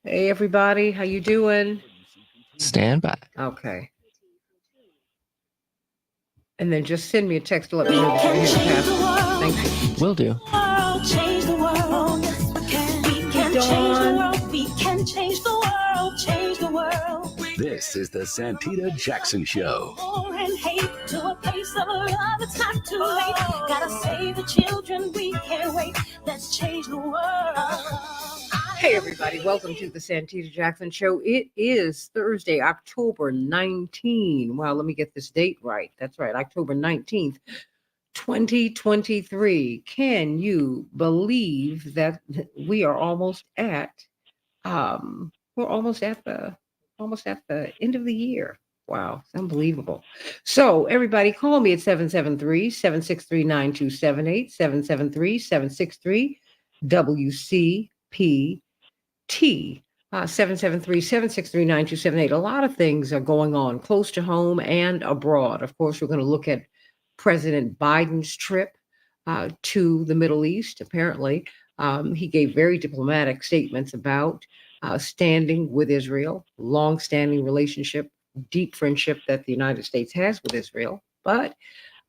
Hey everybody, how you doing? Stand by. Okay. And then just send me a text to let We me know that you're can here, change the Pastor. world, Thank you. Will do. change the world. Yes, we can. We Hey can change the Dawn. world. We can change the world. Change the world. This is the Santita Jackson Show. War and hate to a place of love. It's not too late. Gotta save the children. We can't wait. Let's change the world. Hey everybody, welcome to the Santita Jackson Show. It is Thursday, October 19. Wow, let me get this date right. That's right, October 19th, 2023. Can you believe that we are we're almost at the end of the year. Wow, it's unbelievable. So, everybody, call me at 773-763-9278, 773-763-WCPT. 773-763-9278. A lot of things are going on close to home and abroad. Of course, we're going to look at President Biden's trip to the Middle East. Apparently, he gave very diplomatic statements about standing with Israel, long-standing relationship, deep friendship that the United States has with Israel. But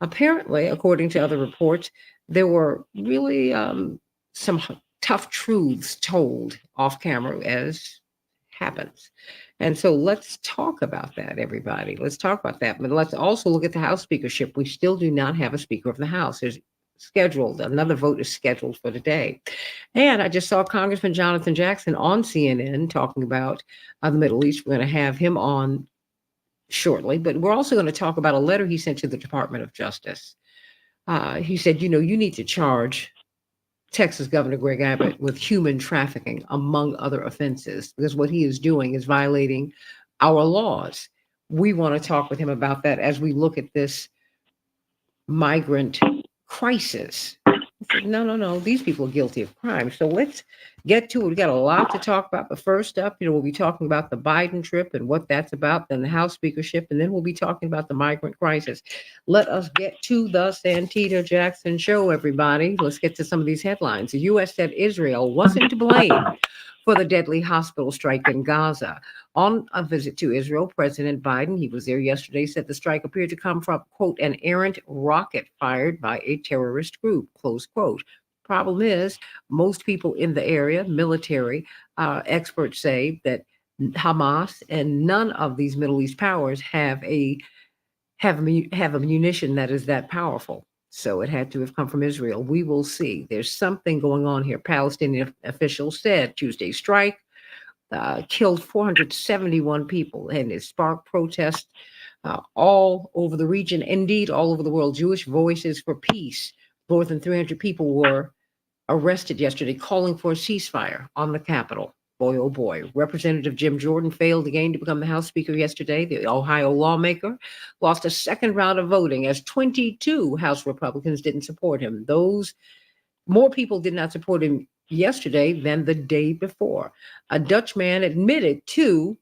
apparently, according to other reports, there were really some tough truths told off camera, as happens. And so let's talk about that, everybody. Let's talk about that. But let's also look at the House speakership. We still do not have a Speaker of the House. There's scheduled, another vote is scheduled for today. And I just saw Congressman Jonathan Jackson on CNN talking about the Middle East. We're going to have him on shortly, but we're also going to talk about a letter he sent to the Department of Justice. He said, you need to charge Texas Governor Greg Abbott with human trafficking, among other offenses, because what he is doing is violating our laws. We want to talk with him about that as we look at this migrant crisis. I said, no, no, no. These people are guilty of crime. So let's get to it. We got a lot to talk about. But first up, we'll be talking about the Biden trip and what that's about, then the House speakership, and then we'll be talking about the migrant crisis. Let us get to the Santita Jackson Show, everybody. Let's get to some of these headlines. The U.S. said Israel wasn't to blame for the deadly hospital strike in Gaza. On a visit to Israel, President Biden, he was there yesterday, said the strike appeared to come from, quote, an errant rocket fired by a terrorist group, close quote. Problem is, most people in the area, military experts say that Hamas and none of these Middle East powers have a munition that is that powerful. So it had to have come from Israel. We will see. There's something going on here. Palestinian officials said Tuesday strike killed 471 people, and it sparked protests all over the region, indeed all over the world. Jewish Voices for Peace. More than 300 people were arrested yesterday, calling for a ceasefire on the Capitol. Boy, oh boy. Representative Jim Jordan failed again to become the House Speaker yesterday. The Ohio lawmaker lost a second round of voting as 22 House Republicans didn't support him. Those more people did not support him yesterday than the day before. A Dutch man admitted to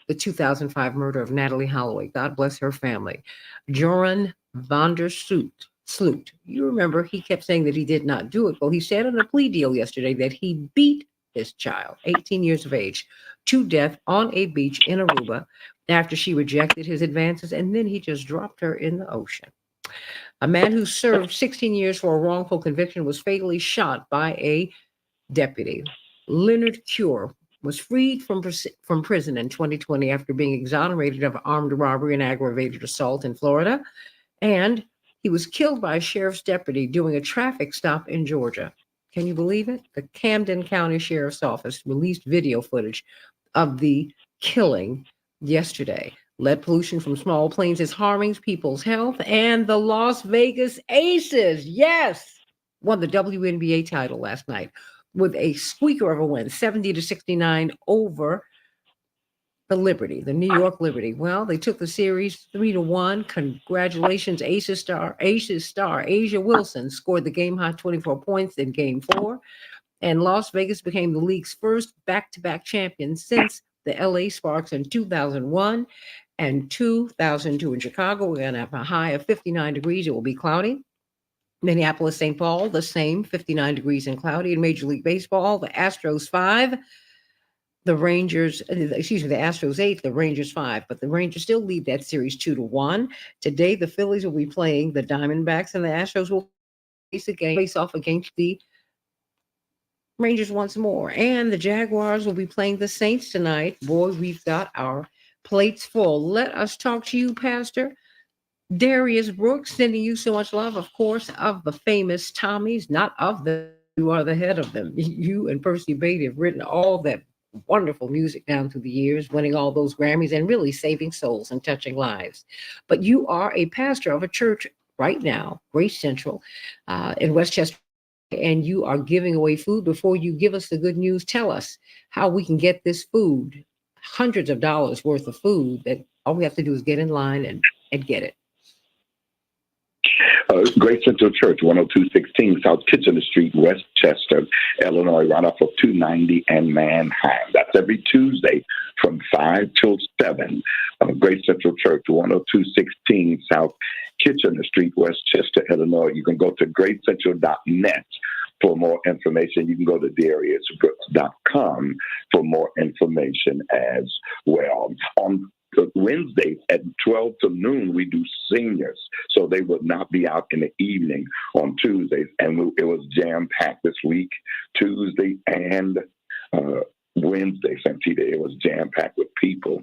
the 2005 murder of Natalie Holloway. God bless her family. Joran van der Sloot. You remember he kept saying that he did not do it. Well, he said in a plea deal yesterday that he beat his child, 18 years of age, to death on a beach in Aruba after she rejected his advances, and then he just dropped her in the ocean. A man who served 16 years for a wrongful conviction was fatally shot by a deputy. Leonard Cure was freed from prison in 2020 after being exonerated of armed robbery and aggravated assault in Florida. And he was killed by a sheriff's deputy doing a traffic stop in Georgia. Can you believe it? The Camden County Sheriff's Office released video footage of the killing yesterday. Lead pollution from small planes is harming people's health, and the Las Vegas Aces, yes, won the WNBA title last night with a squeaker of a win, 70-69 over the New York Liberty. Well, they took the series 3-1. Congratulations, Aces star Asia Wilson scored the game high 24 points in Game 4, and Las Vegas became the league's first back-to-back champion since the LA Sparks in 2001 and 2002 in Chicago. We're going to have a high of 59 degrees. It will be cloudy. Minneapolis, St. Paul, the same, 59 degrees and cloudy. In Major League Baseball, the Astros 5, The Rangers, excuse me, the Astros 8, the Rangers 5, but the Rangers still lead that series 2-1. Today, the Phillies will be playing the Diamondbacks, and the Astros will face off against the Rangers once more. And the Jaguars will be playing the Saints tonight. Boy, we've got our plates full. Let us talk to you, Pastor Darius Brooks, sending you so much love, of course, of the famous Tommies, not of them. You are the head of them. You and Percy Bate have written all that wonderful music down through the years, winning all those Grammys and really saving souls and touching lives. But you are a pastor of a church right now, Grace Central, in Westchester, and you are giving away food. Before you give us the good news, tell us how we can get this food, hundreds of dollars worth of food, that all we have to do is get in line and get it. Great Central Church, 10216 South Kitchener Street, Westchester, Illinois, right off of 290 and Manheim. That's every Tuesday from 5 till 7. Great Central Church, 10216 South Kitchener Street, Westchester, Illinois. You can go to greatcentral.net for more information. You can go to dariusbrooks.com for more information as well. On Wednesdays at 12 to noon, we do seniors, so they would not be out in the evening on Tuesdays. And it was jam-packed this week, Tuesday and Wednesday, Santita. It was jam-packed with people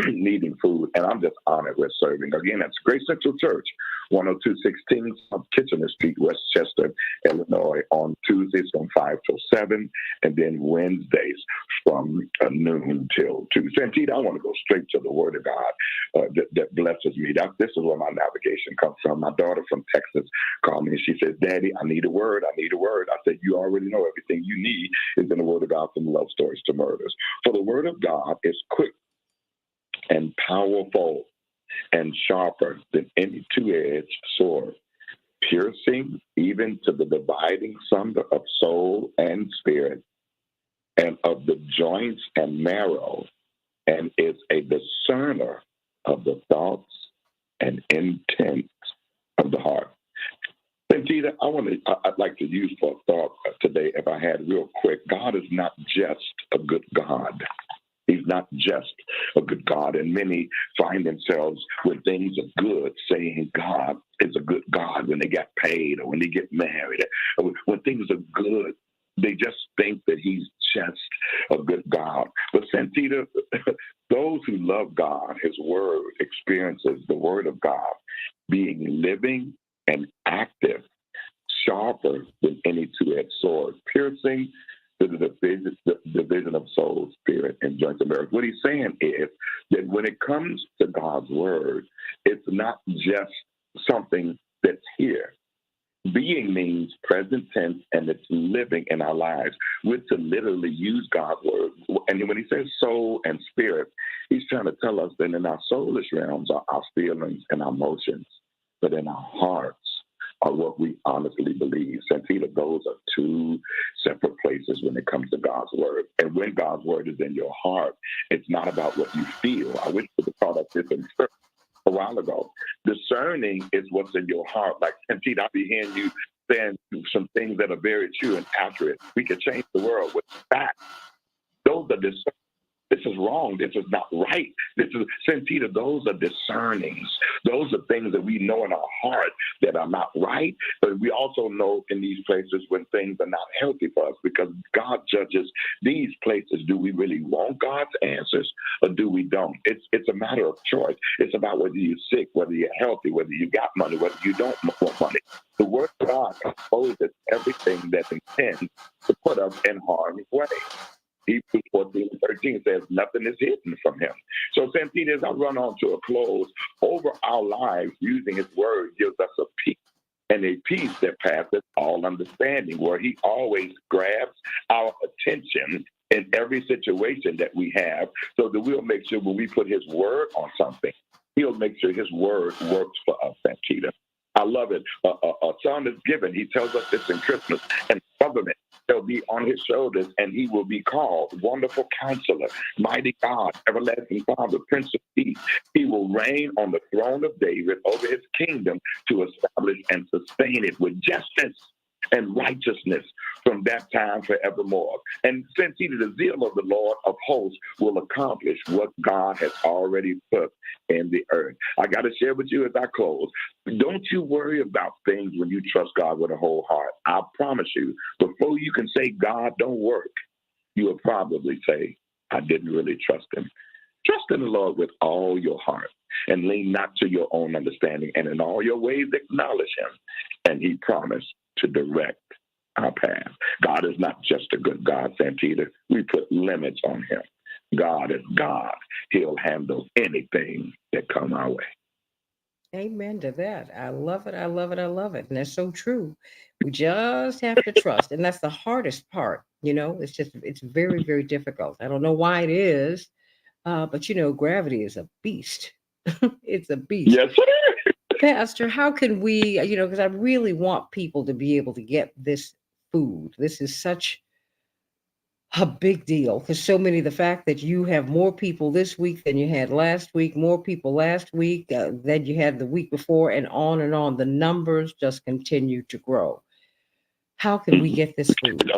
needing food, and I'm just honored we're serving. Again, that's Grace Central Church, 10216 South Kitchener Street, Westchester, Illinois, on Tuesdays from 5 till 7, and then Wednesdays from noon till 2. Santita, I want to go straight to the Word of God that blesses me. This is where my navigation comes from. My daughter from Texas called me, and she says, Daddy, I need a word. I need a word. I said, you already know everything you need is in the Word of God, from love stories to murders. For the Word of God is quick and powerful and sharper than any two-edged sword, piercing even to the dividing sunder of soul and spirit, and of the joints and marrow, and is a discerner of the thoughts and intent of the heart. Santita, I'd like to use for a thought today, if I had, real quick. God is not just a good God. He's not just a good God. And many find themselves, when things are good, saying God is a good God when they get paid or when they get married. When things are good, they just think that he's just a good God. But Santita, those who love God, his word, experiences the Word of God being living and active, sharper than any two-edged sword, piercing to the division of soul, spirit, and joints and marrow. What he's saying is that when it comes to God's word, it's not just something that's here. Being means present tense, and it's living in our lives. We're to literally use God's word. And when he says soul and spirit, he's trying to tell us that in our soulish realms are our feelings and our emotions, but in our hearts are what we honestly believe. Santita, those are two separate places when it comes to God's word. And when God's word is in your heart, it's not about what you feel. I wish we could have taught us this in church a while ago. Discerning is what's in your heart. Like, Santita, I'll be hearing you saying some things that are very true and accurate. We can change the world with facts. Those are discerning. This is wrong. This is not right. This is, Santita, those are discernings. Those are things that we know in our heart that are not right. But we also know in these places when things are not healthy for us, because God judges these places. Do we really want God's answers or do we don't? It's a matter of choice. It's about whether you're sick, whether you're healthy, whether you got money, whether you don't want money. The Word of God exposes everything that intends to put us in harm's way. Hebrews 14:13 says nothing is hidden from him. So, Santita, as I run on to a close, over our lives, using his word gives us a peace, and a peace that passes all understanding, where he always grabs our attention in every situation that we have, so that we'll make sure when we put his word on something, he'll make sure his word works for us, Santita. I love it. A son is given. He tells us this in Christmas, and government shall be on his shoulders, and he will be called Wonderful Counselor, Mighty God, Everlasting Father, Prince of Peace. He will reign on the throne of David over his kingdom, to establish and sustain it with justice and righteousness from that time forevermore. And Santita, the zeal of the Lord of hosts will accomplish what God has already put in the earth. I got to share with you as I close. Don't you worry about things when you trust God with a whole heart. I promise you, before you can say God don't work, you will probably say, I didn't really trust him. Trust in the Lord with all your heart and lean not to your own understanding, and in all your ways acknowledge him. And he promised to direct our path. God is not just a good God, Santita. We put limits on him. God is God. He'll handle anything that come our way. Amen to that. I love it. I love it. I love it. And that's so true. We just have to trust. And that's the hardest part. It's very, very difficult. I don't know why it is, but gravity is a beast. It's a beast. Yes, sir. Pastor, how can we, because I really want people to be able to get this food. This is such a big deal because the fact that you have more people this week than you had last week, more people last week than you had the week before, and on and on. The numbers just continue to grow. How can we get this food?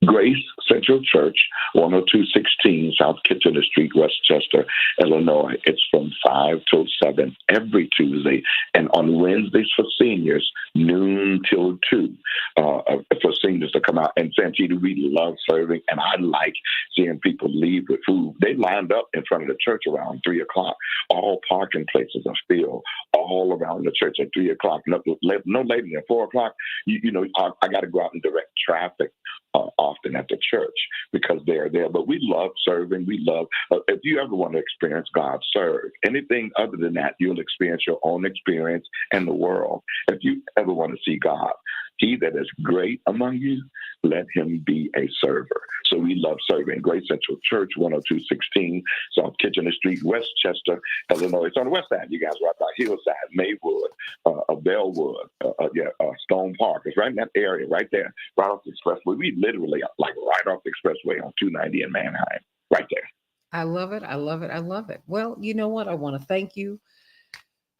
Grace Central Church, 10216 South Kitchener Street, Westchester, Illinois. It's from 5 till 7 every Tuesday. And on Wednesdays for seniors, noon till 2 for seniors to come out. And Santita, we love serving. And I like seeing people leave with food. They lined up in front of the church around 3 o'clock. All parking places are filled all around the church at 3 o'clock. No later than 4 o'clock. I got to go out and direct traffic often at the church because they're there. But we love serving. We love, if you ever want to experience God, serve. Anything other than that, you'll experience your own experience in the world. If you ever want to see God, he that is great among you, let him be a server. So we love serving. Grace Central Church, 10216 South Kitchener Street, Westchester, Illinois. It's on the west side. You guys right by Hillside, Maywood, Bellwood, Stone Park. It's right in that area, right there, right off the expressway. We literally like right off the expressway on 290 in Manheim, right there. I love it. I love it. I love it. Well, you know what? I want to thank you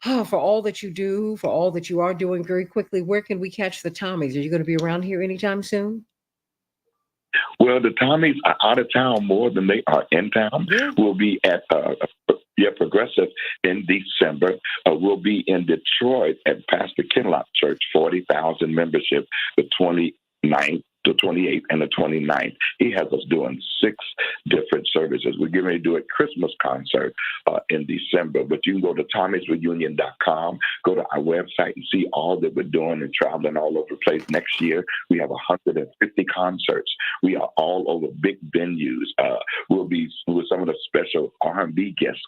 for all that you do, for all that you are doing. Very quickly, where can we catch the Tommies? Are you going to be around here anytime soon? Well, the Tommies are out of town more than they are in town. Yeah. We'll be at Progressive in December. We'll be in Detroit at Pastor Kinlock Church, 40,000 membership, the 29th, the 28th, and the 29th. He has us doing 6 different services. We're getting ready to do a Christmas concert in December, but you can go to Tommy'sReunion.com, go to our website and see all that we're doing and traveling all over the place. Next year, we have 150 concerts. We are all over big venues. We'll be with some of the special R&B guests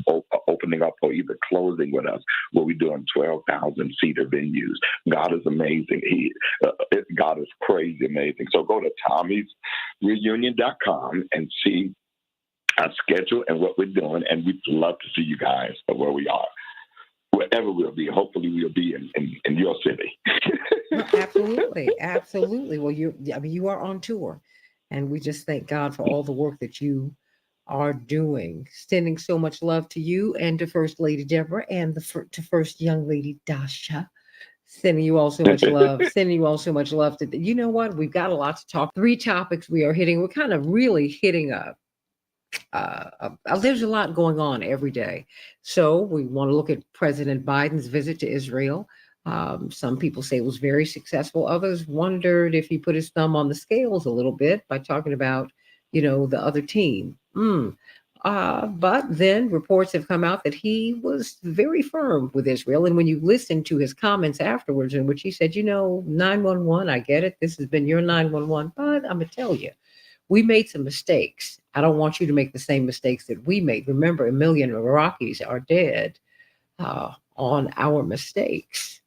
opening up or either closing with us. We'll be doing 12,000-seater venues. God is amazing. God is crazy amazing. So go to Tommy'sReunion.com and see our schedule and what we're doing, and we'd love to see you guys where we are. Wherever we'll be, hopefully we'll be in your city. Well, absolutely, absolutely. Well, you are on tour, and we just thank God for all the work that you are doing. Sending so much love to you and to First Lady Deborah and to First Young Lady Dasha. Sending you all so much love. Sending you all so much love. You know what? We've got a lot to talk. 3 topics we are hitting. We're kind of really hitting there's a lot going on every day. So we want to look at President Biden's visit to Israel. Some people say it was very successful. Others wondered if he put his thumb on the scales a little bit by talking about, the other team. But then reports have come out that he was very firm with Israel. And when you listen to his comments afterwards, in which he said, 911, I get it. This has been your 911, but I'm going to tell you, we made some mistakes. I don't want you to make the same mistakes that we made. Remember, 1 million Iraqis are dead on our mistakes.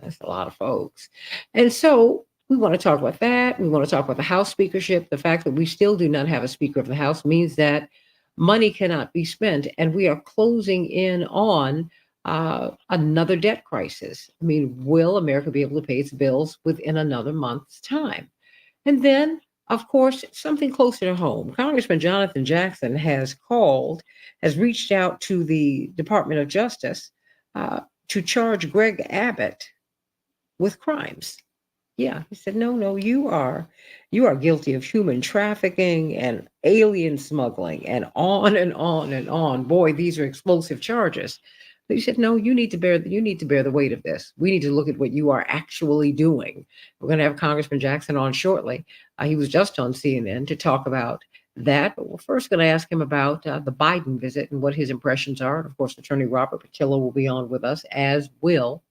That's a lot of folks. And so we want to talk about that. We want to talk about the House speakership. The fact that we still do not have a Speaker of the House means that money cannot be spent. And we are closing in on another debt crisis. I mean, will America be able to pay its bills within another month's time? And then, of course, something closer to home. Congressman Jonathan Jackson has reached out to the Department of Justice to charge Greg Abbott with crimes. Yeah, he said, no, you are guilty of human trafficking and alien smuggling and on and on and on. Boy, these are explosive charges. But he said, no, you need to bear the weight of this. We need to look at what you are actually doing. We're going to have Congressman Jackson on shortly. He was just on CNN to talk about that. But we're first going to ask him about the Biden visit and what his impressions are. And of course, Attorney Robert Patillo will be on with us, as will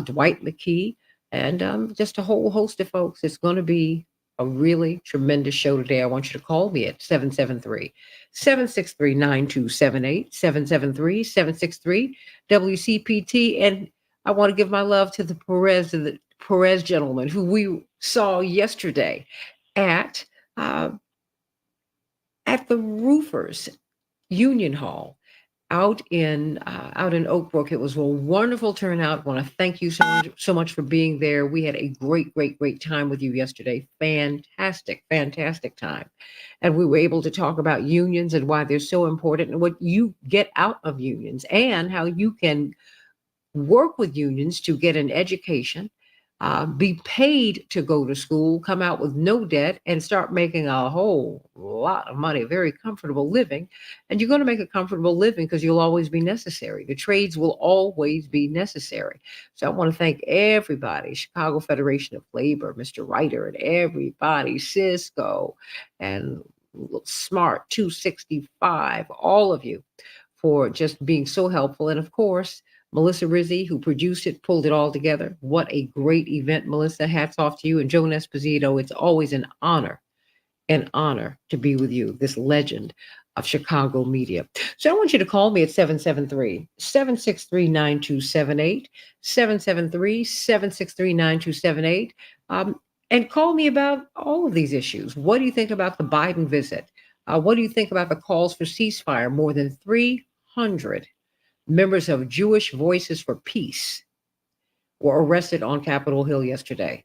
Dwight McKee, and just a whole host of folks. It's going to be a really tremendous show today. I want you to call me at 773-763-9278, 773-763 WCPT. And I want to give my love to the Perez gentleman who we saw yesterday at uh, at the Roofers Union Hall out in Oak Brook. It was a wonderful turnout. I want to thank you so much for being there. We had a great time with you yesterday. Fantastic time. And we were able to talk about unions and why they're so important and what you get out of unions and how you can work with unions to get an education, be paid to go to school, come out with no debt, and start making a whole lot of money, a very comfortable living. And you're going to make a comfortable living because you'll always be necessary. The trades will always be necessary. So I want to thank everybody, Chicago Federation of Labor, Mr. Ryder, and everybody, Cisco, and Smart 265, all of you for just being so helpful. And of course, Melissa Rizzi, who produced it, pulled it all together. What a great event, Melissa. Hats off to you. And Joan Esposito, it's always an honor to be with you, this legend of Chicago media. So I want you to call me at 773-763-9278, 773-763-9278, and call me about all of these issues. What do you think about the Biden visit? What do you think about the calls for ceasefire? More than 300 members of Jewish Voices for Peace were arrested on Capitol Hill yesterday.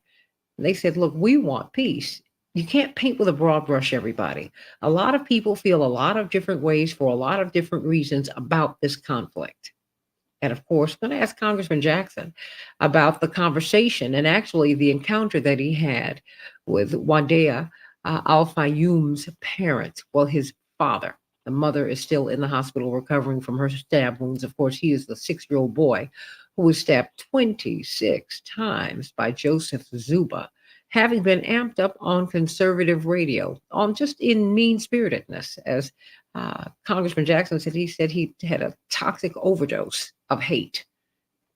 They said, look, we want peace. You can't paint with a broad brush, everybody. A lot of people feel a lot of different ways for a lot of different reasons about this conflict. And of course, I'm going to ask Congressman Jackson about the conversation and actually the encounter that he had with Wadea Al-Fayoum's parents, well, his father. The mother is still in the hospital recovering from her stab wounds. Of course, he is the 6-year-old boy who was stabbed 26 times by Joseph Zuba, having been amped up on conservative radio, on just in mean-spiritedness. As Congressman Jackson said he had a toxic overdose of hate.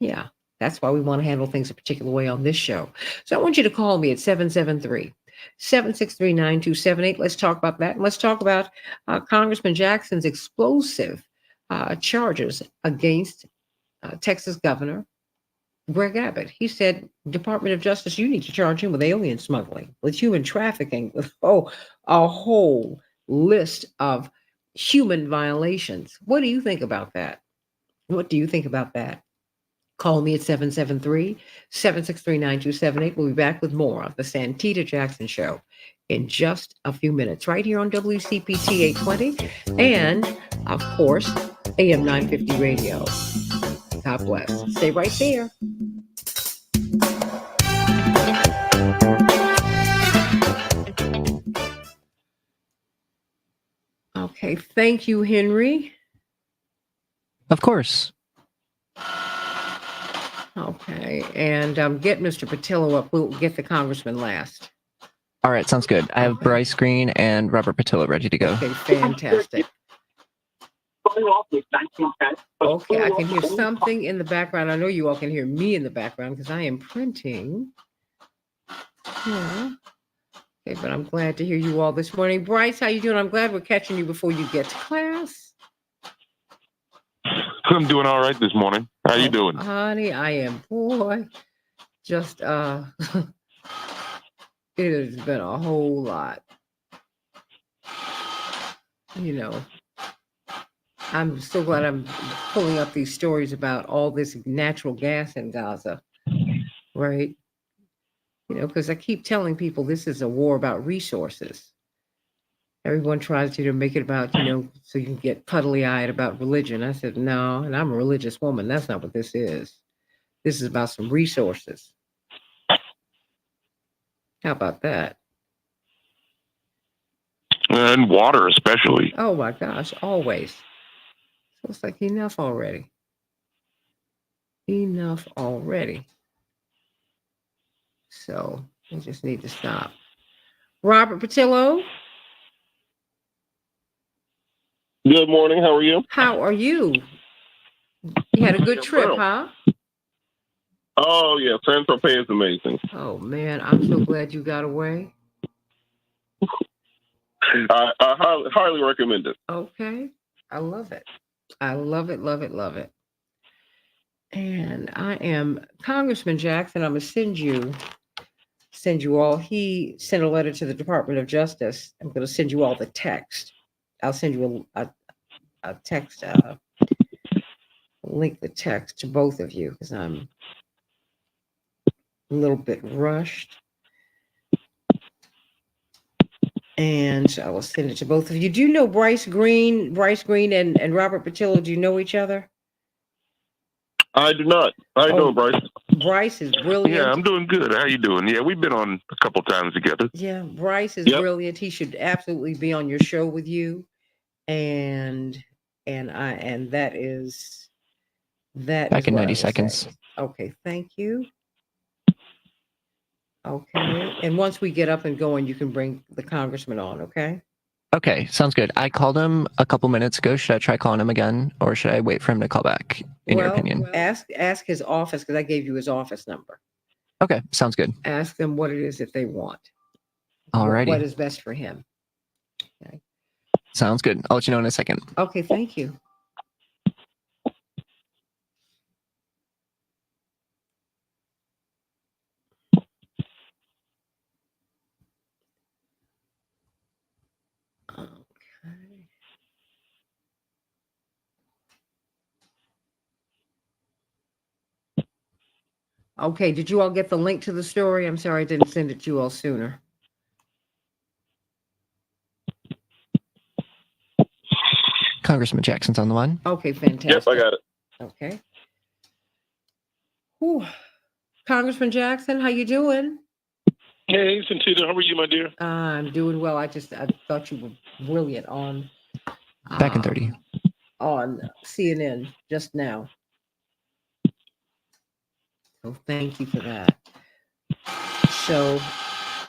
Yeah, that's why we want to handle things a particular way on this show. So I want you to call me at 773-763-9278. Let's talk about that. And let's talk about Congressman Jackson's explosive charges against Texas Governor Greg Abbott. He said, Department of Justice, you need to charge him with alien smuggling, with human trafficking, with a whole list of human violations. What do you think about that? What do you think about that? Call me at 773-763-9278. We'll be back with more of the Santita Jackson Show in just a few minutes, right here on WCPT 820 and, of course, AM 950 Radio. God bless. Stay right there. Okay, thank you, Henry. Of course. Okay, and get Mr. Patillo up. We'll get the congressman last. All right, sounds good. I have Okay. Bryce Green and Robert Patillo ready to go. Okay, fantastic. Okay, I can hear something in the background. I know you all can hear me in the background because I am printing. Yeah. Okay, but I'm glad to hear you all this morning. Bryce, how you doing? I'm glad we're catching you before you get to class. I'm doing all right this morning. How you doing? Honey, I am, boy, just, it has been a whole lot. You know, I'm so glad I'm pulling up these stories about all this natural gas in Gaza, right? You know, because I keep telling people this is a war about resources. Everyone tries to make it about, so you can get cuddly-eyed about religion. I said, no, and I'm a religious woman. That's not what this is. This is about some resources. How about that? And water, especially. Oh my gosh, always. So it's like enough already. Enough already. So we just need to stop. Robert Patillo, Good morning. How are you? how are you? You had a good trip, huh? Oh, yeah. San Tropez is amazing. Oh man, I'm so glad you got away. I highly recommend it. Okay. I love it. I love it, love it, love it. And I am Congressman Jackson. I'm gonna send you all. He sent a letter to the Department of Justice. I'm gonna send you all the text. I'll send you a text, link the text to both of you because I'm a little bit rushed. And so I will send it to both of you. Do you know Bryce Green? Bryce Green and Robert Patillo, do you know each other? I do not. How you doing, Bryce? Bryce is brilliant. Yeah, I'm doing good. How you doing? Yeah, we've been on a couple times together. Yeah, Bryce is Yep. brilliant. He should absolutely be on your show with you. And that is Back is in what 90 I will seconds. say. Okay, thank you. Okay. And once we get up and going, you can bring the congressman on, okay? Okay, sounds good. I called him a couple minutes ago. Should I try calling him again, or should I wait for him to call back? In your opinion? Ask his office because I gave you his office number. Okay, sounds good. Ask them what it is that they want. Alrighty. What is best for him. Okay. Sounds good. I'll let you know in a second. Okay, thank you. Okay. Okay, did you all get the link to the story? I'm sorry I didn't send it to you all sooner. Congressman Jackson's on the line. Okay, fantastic. Yes, I got it. Okay. Whew. Congressman Jackson, how you doing? Hey, Santita. How are you, my dear? I'm doing well. I thought you were brilliant on Back in 30. on CNN just now. So thank you for that. So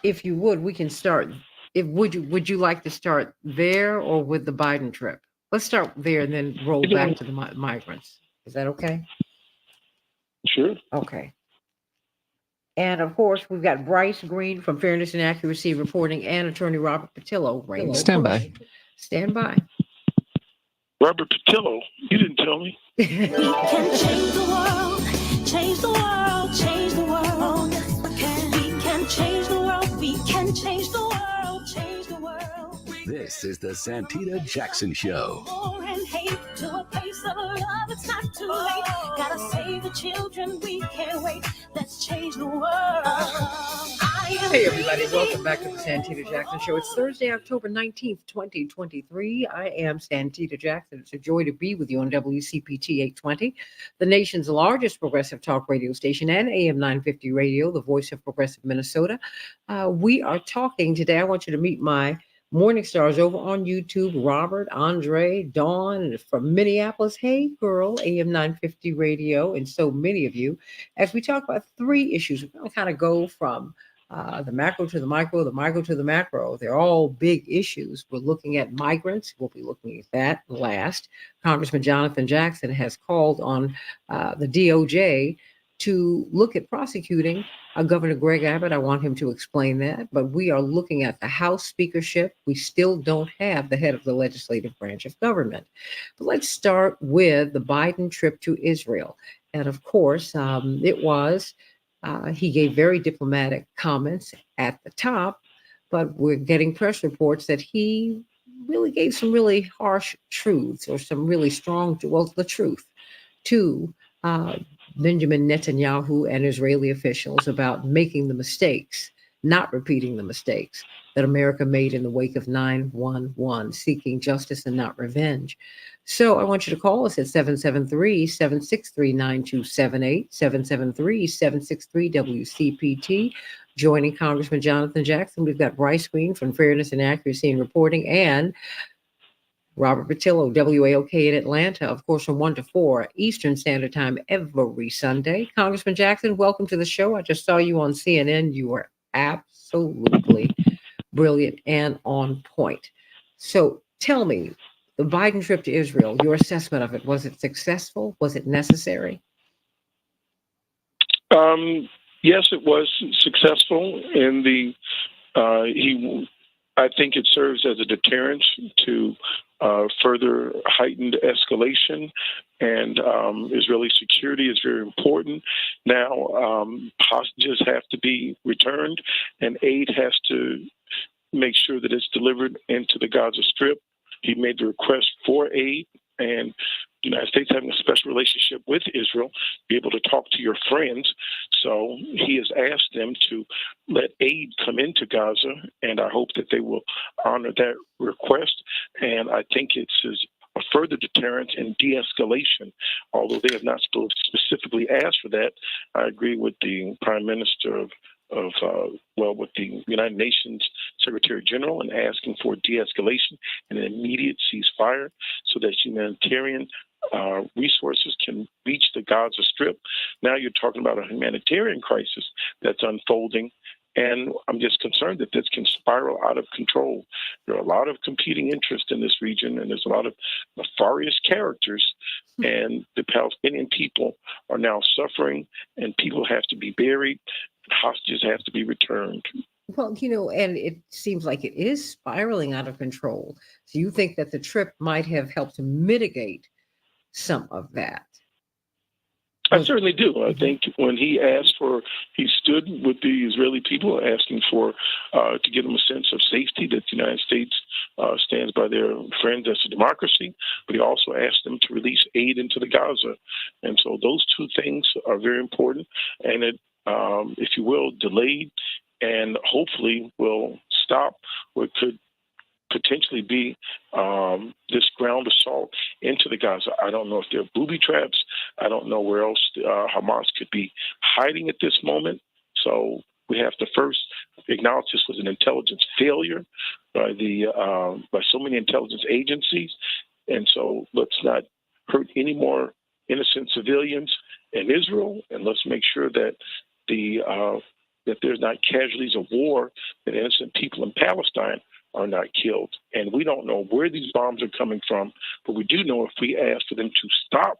if you would, we can start. Would you like to start there or with the Biden trip? Let's start there and then roll back to the migrants. Is that okay? Sure. Okay. And of course, we've got Bryce Green from Fairness and Accuracy Reporting and Attorney Robert Patillo. Stand by. Stand by. Robert Patillo. You didn't tell me. We can change the world, change the world, change the world. We can change the world, we can change the world, change the world. This is the Santita Jackson Show. War and hate to a place of love, it's not too late. Gotta save the children, we can't wait. Let's change the world. Hey everybody, welcome back to the Santita Jackson Show. It's Thursday, October 19th, 2023. I am Santita Jackson. It's a joy to be with you on WCPT 820, the nation's largest progressive talk radio station, and AM 950 radio, the voice of progressive Minnesota. We are talking today. I want you to meet my morning stars over on YouTube, Robert, Andre, Dawn from Minneapolis. Hey girl, AM 950 radio, and so many of you, as we talk about three issues. We're going to kind of go from the macro to the micro, the micro to the macro. They're all big issues. We're looking at migrants. We'll be looking at that last. Congressman Jonathan Jackson has called on the DOJ to look at prosecuting Governor Greg Abbott. I want him to explain that. But we are looking at the House speakership. We still don't have the head of the legislative branch of government. But let's start with the Biden trip to Israel. And of course, he gave very diplomatic comments at the top, but we're getting press reports that he really gave some really harsh truths or some really strong, the truth to Benjamin Netanyahu and Israeli officials about making the mistakes not repeating the mistakes that America made in the wake of 9/11, seeking justice and not revenge. So I want you to call us at 773-763-9278, 773-763 WCPT. Joining Congressman Jonathan Jackson, we've got Bryce Green from Fairness and Accuracy in Reporting, and Robert Patillo, WAOK in Atlanta, of course, from 1 to 4 Eastern Standard Time every Sunday. Congressman Jackson, welcome to the show. I just saw you on CNN. You were absolutely brilliant and on point. So tell me, the Biden trip to Israel, your assessment of it, was it successful? Was it necessary? Yes, it was successful in the I think it serves as a deterrent to further heightened escalation, and Israeli security is very important. Now, hostages have to be returned, and aid has to make sure that it's delivered into the Gaza Strip. He made the request for aid, and the United States having a special relationship with Israel, be able to talk to your friends. So he has asked them to let aid come into Gaza, and I hope that they will honor that request. And I think it's a further deterrent and de-escalation, although they have not specifically asked for that. I agree with the Prime Minister with the United Nations Secretary General and asking for de-escalation and an immediate ceasefire so that humanitarian resources can reach the Gaza Strip. Now you're talking about a humanitarian crisis that's unfolding, and I'm just concerned that this can spiral out of control. There are a lot of competing interests in this region, and there's a lot of nefarious characters, and the Palestinian people are now suffering, and people have to be buried, and hostages have to be returned. Well, and it seems like it is spiraling out of control. So you think that the trip might have helped to mitigate some of that? I certainly do. I think when he stood with the Israeli people asking for, to give them a sense of safety, that the United States stands by their friends as a democracy, but he also asked them to release aid into the Gaza. And so those two things are very important. And it, if you will, delayed and hopefully will stop what could potentially be this ground assault into the Gaza. I don't know if they're booby traps. I don't know where else Hamas could be hiding at this moment. So we have to first acknowledge this was an intelligence failure by so many intelligence agencies. And so let's not hurt any more innocent civilians in Israel, and let's make sure that that there's not casualties of war, that innocent people in Palestine are not killed. And we don't know where these bombs are coming from, but we do know if we ask for them to stop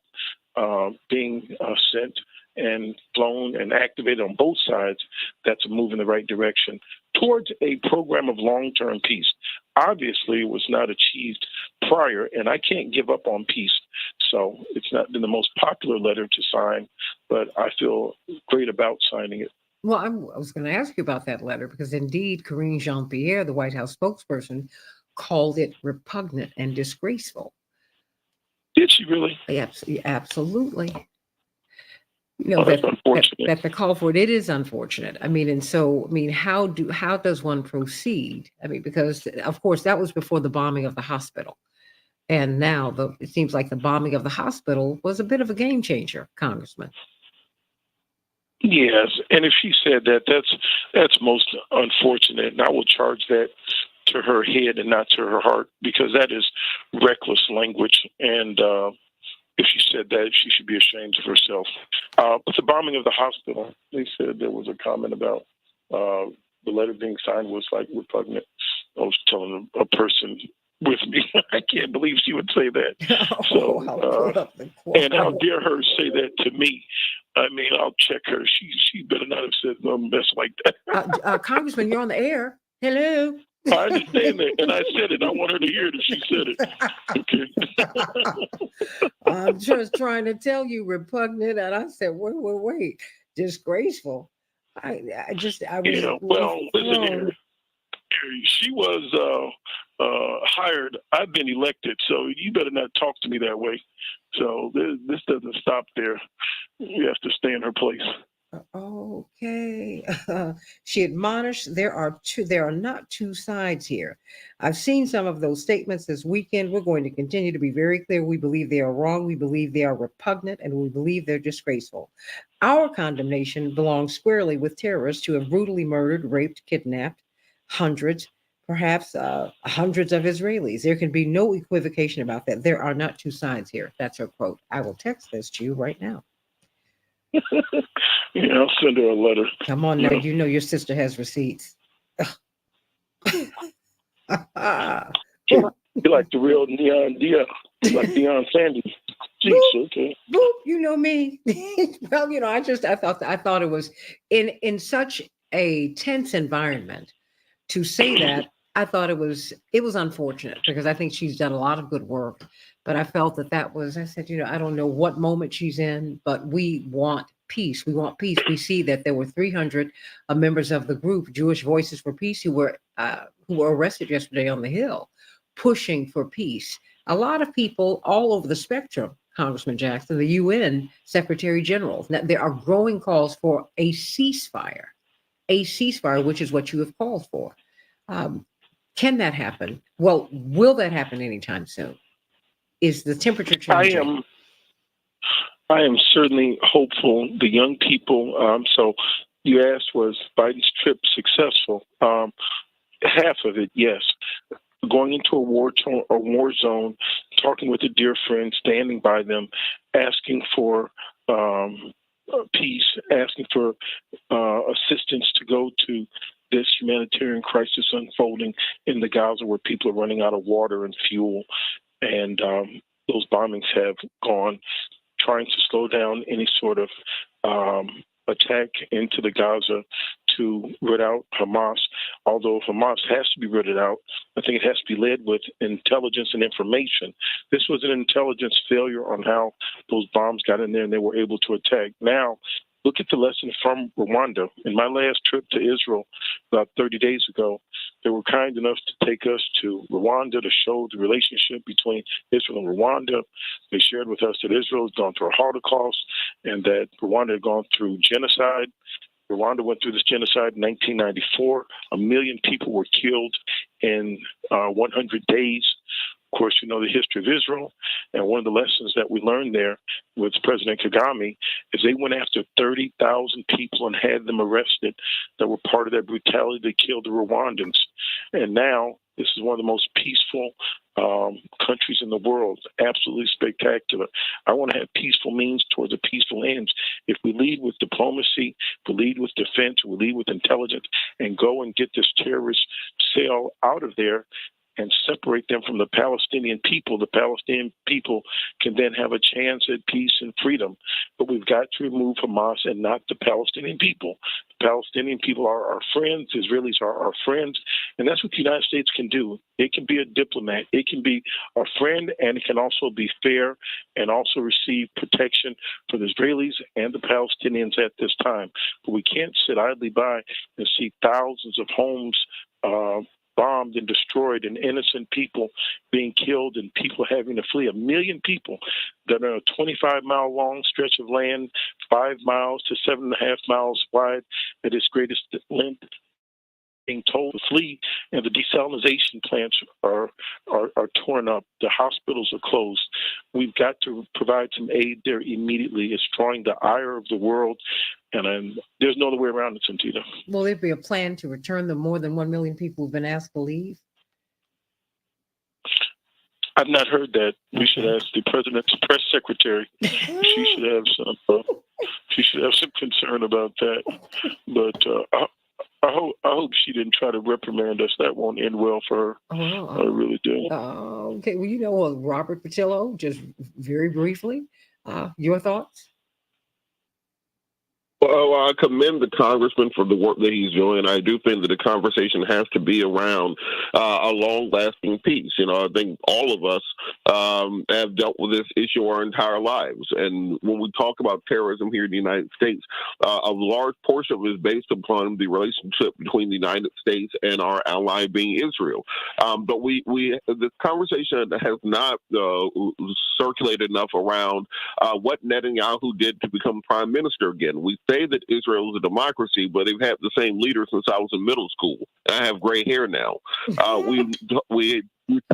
being sent and flown and activated on both sides, that's a move in the right direction towards a program of long-term peace. Obviously, it was not achieved prior, and I can't give up on peace. So it's not been the most popular letter to sign, but I feel great about signing it. Well, I was going to ask you about that letter because indeed, Karine Jean-Pierre, the White House spokesperson, called it repugnant and disgraceful. Did she really? Absolutely. That's unfortunate. That the call for it is unfortunate. I mean, and so, I mean, how does one proceed? I mean, because of course that was before the bombing of the hospital. And now it seems like the bombing of the hospital was a bit of a game changer, Congressman. Yes, and if she said that, that's most unfortunate, and I will charge that to her head and not to her heart, because that is reckless language. And if she said that, she should be ashamed of herself. But the bombing of the hospital, they said there was a comment about the letter being signed was like repugnant. I was telling a person with me, I can't believe she would say that. So, and how dare her say that to me? I mean, I'll check her. She better not have said no mess like that. Congressman, you're on the air. Hello. I understand that, and I said it. I want her to hear that she said it. Okay. I'm just trying to tell you, repugnant, and I said, wait, disgraceful. I was. Well, listen here. She was hired. I've been elected, so you better not talk to me that way. So this doesn't stop there. You have to stay in her place. Okay. She admonished there are not two sides here. I've seen some of those statements this weekend. We're going to continue to be very clear. We believe they are wrong. We believe they are repugnant, and we believe they're disgraceful. Our condemnation belongs squarely with terrorists who have brutally murdered, raped, kidnapped hundreds, perhaps hundreds of Israelis. There can be no equivocation about that. There are not two sides here. That's her quote. I will text this to you right now. Yeah, I'll send her a letter. Come on now, you know your sister has receipts. You like the real Neon Dia, like Deion Sanders. Jeez, okay. Boop, you know me. Well, I thought it was in such a tense environment to say that. I thought it was unfortunate because I think she's done a lot of good work, but I felt that was. I said, I don't know what moment she's in, but we want peace. We want peace. We see that there were 300 members of the group Jewish Voices for Peace who were arrested yesterday on the Hill, pushing for peace. A lot of people all over the spectrum, Congressman Jackson, the UN Secretary General. Now, there are growing calls for a ceasefire, which is what you have called for. Um, can that happen? Well, will that happen anytime soon? Is the temperature changing? I am certainly hopeful. The young people. So you asked, was Biden's trip successful? Half of it, yes. Going into a war zone, talking with a dear friend, standing by them, asking for peace, asking for assistance to go to this humanitarian crisis unfolding in the Gaza where people are running out of water and fuel. And those bombings have gone, trying to slow down any sort of attack into the Gaza to root out Hamas. Although Hamas has to be rooted out, I think it has to be led with intelligence and information. This was an intelligence failure on how those bombs got in there and they were able to attack. Now, look at the lesson from Rwanda. In my last trip to Israel about 30 days ago, they were kind enough to take us to Rwanda to show the relationship between Israel and Rwanda. They shared with us that Israel has gone through a Holocaust and that Rwanda had gone through genocide. Rwanda went through this genocide in 1994. 1 million people were killed in 100 days. Of course, you know the history of Israel. And one of the lessons that we learned there with President Kagame is they went after 30,000 people and had them arrested that were part of that brutality that killed the Rwandans. And now this is one of the most peaceful countries in the world. Absolutely spectacular. I want to have peaceful means towards a peaceful ends. If we lead with diplomacy, if we lead with defense, we lead with intelligence, and go and get this terrorist cell out of there, and separate them from the Palestinian people can then have a chance at peace and freedom. But we've got to remove Hamas and not the Palestinian people. The Palestinian people are our friends. Israelis are our friends. And that's what the United States can do. It can be a diplomat. It can be a friend, and it can also be fair and also receive protection for the Israelis and the Palestinians at this time. But we can't sit idly by and see thousands of homes bombed and destroyed and innocent people being killed and people having to flee. 1 million people that are a 25-mile long stretch of land, 5 miles to 7.5 miles wide at its greatest length, being told to flee, and the desalinization plants are torn up. The hospitals are closed. We've got to provide some aid there immediately. It's drawing the ire of the world, and there's no other way around it, Santita. Will there be a plan to return the more than 1 million people who've been asked to leave? I've not heard that. We should ask the president's press secretary. She should have some concern about that. But I hope she didn't try to reprimand us. That won't end well for her. I really do. Okay. Well, Robert Patillo, just very briefly, your thoughts? Well, I commend the congressman for the work that he's doing. I do think that the conversation has to be around a long-lasting peace. I think all of us have dealt with this issue our entire lives. And when we talk about terrorism here in the United States, a large portion of it is based upon the relationship between the United States and our ally being Israel. But this conversation has not circulated enough around what Netanyahu did to become prime minister again. We say that Israel is a democracy, but they've had the same leader since I was in middle school. I have gray hair now. We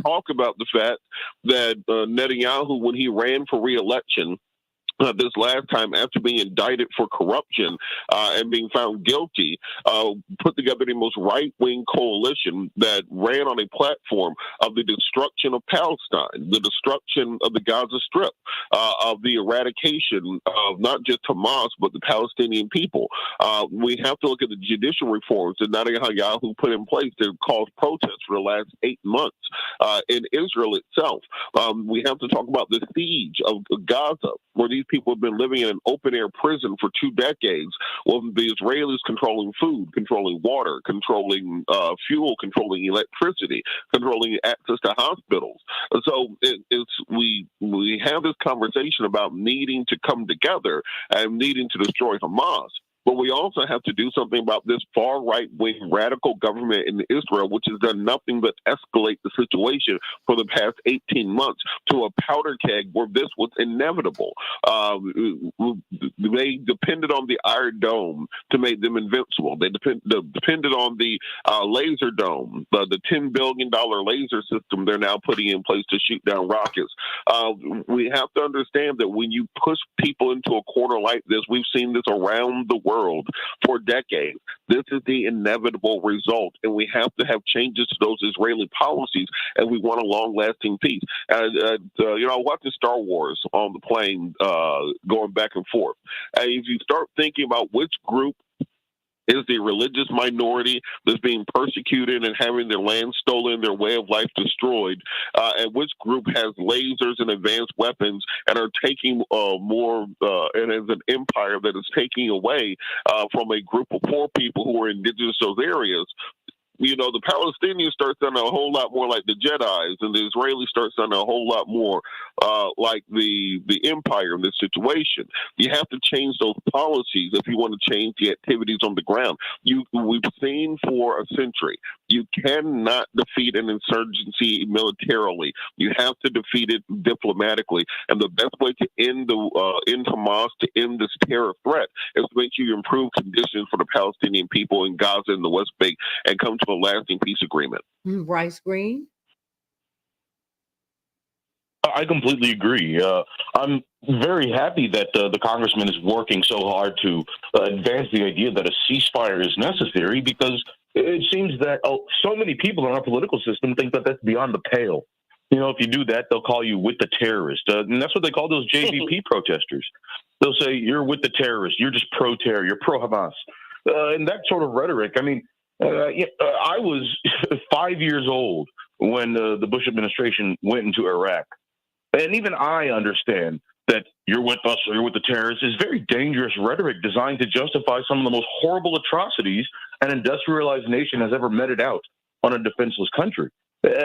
talk about the fact that Netanyahu, when he ran for re-election, this last time, after being indicted for corruption and being found guilty, put together the most right-wing coalition that ran on a platform of the destruction of Palestine, the destruction of the Gaza Strip, of the eradication of not just Hamas, but the Palestinian people. We have to look at the judicial reforms that Netanyahu put in place that caused protests for the last 8 months in Israel itself. We have to talk about the siege of Gaza, where these people have been living in an open-air prison for 2 decades, with the Israelis controlling food, controlling water, controlling fuel, controlling electricity, controlling access to hospitals. So we have this conversation about needing to come together and needing to destroy Hamas. But we also have to do something about this far right-wing radical government in Israel, which has done nothing but escalate the situation for the past 18 months to a powder keg where this was inevitable. They depended on the Iron Dome to make them invincible. They depended on the laser dome, the $10 billion laser system they're now putting in place to shoot down rockets. We have to understand that when you push people into a corner like this, we've seen this around the world for decades. This is the inevitable result, and we have to have changes to those Israeli policies, and we want a long-lasting peace. Watching Star Wars on the plane, going back and forth. If you start thinking about which group is the religious minority that's being persecuted and having their land stolen, their way of life destroyed, and which group has lasers and advanced weapons and are taking more, and as an empire that is taking away from a group of poor people who are indigenous to those areas. The Palestinians start sounding a whole lot more like the Jedis, and the Israelis start sounding a whole lot more like the empire in this situation. You have to change those policies if you want to change the activities on the ground. We've seen for a century, you cannot defeat an insurgency militarily. You have to defeat it diplomatically, and the best way to end Hamas, to end this terror threat, is to make sure you improve conditions for the Palestinian people in Gaza and the West Bank and come to a lasting peace agreement. Rice Green? I completely agree. I'm very happy that the congressman is working so hard to advance the idea that a ceasefire is necessary, because it seems that so many people in our political system think that that's beyond the pale. If you do that, they'll call you with the terrorist. And that's what they call those JVP protesters. They'll say, you're with the terrorists, you're just pro-terror, you're pro-Hamas. And that sort of rhetoric, I was 5 years old when the Bush administration went into Iraq. And even I understand that you're with us or you're with the terrorists is very dangerous rhetoric designed to justify some of the most horrible atrocities an industrialized nation has ever meted out on a defenseless country. But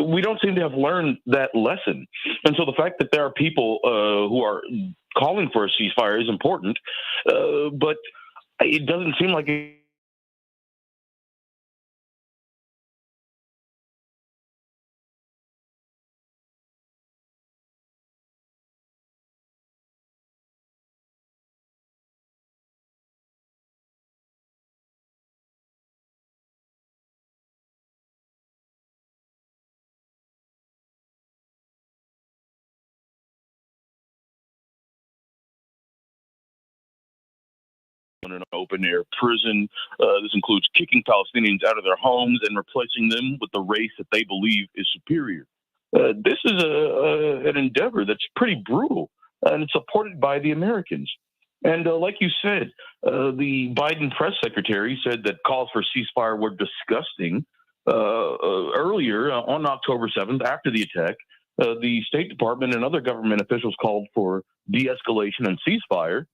we don't seem to have learned that lesson. And so the fact that there are people who are calling for a ceasefire is important, but it doesn't seem like in an open-air prison. This includes kicking Palestinians out of their homes and replacing them with the race that they believe is superior. This is an endeavor that's pretty brutal, and it's supported by the Americans. And like you said, the Biden press secretary said that calls for ceasefire were disgusting. Earlier, on October 7th, after the attack, the State Department and other government officials called for de-escalation and ceasefire,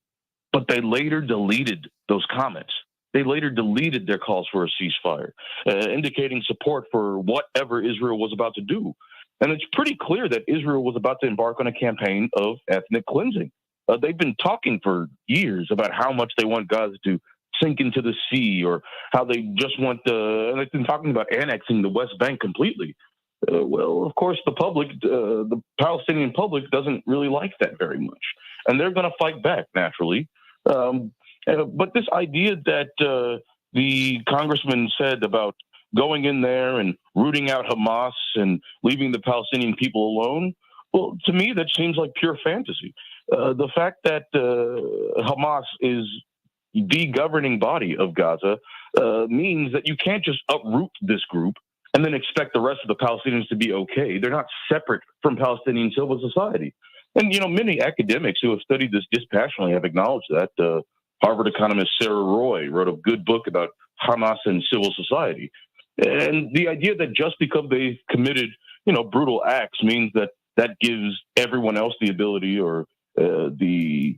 but they later deleted those comments. They later deleted their calls for a ceasefire, indicating support for whatever Israel was about to do. And it's pretty clear that Israel was about to embark on a campaign of ethnic cleansing. They've been talking for years about how much they want Gaza to sink into the sea, or how they just want and they've been talking about annexing the West Bank completely. Well, of course, the Palestinian public doesn't really like that very much. and they're going to fight back naturally. But this idea that the congressman said about going in there and rooting out Hamas and leaving the Palestinian people alone, well, to me, that seems like pure fantasy. The fact that Hamas is the governing body of Gaza means that you can't just uproot this group and then expect the rest of the Palestinians to be okay. They're not separate from Palestinian civil society. And, many academics who have studied this dispassionately have acknowledged that. Harvard economist Sarah Roy wrote a good book about Hamas and civil society. And the idea that just because they've committed, brutal acts means that gives everyone else the ability or the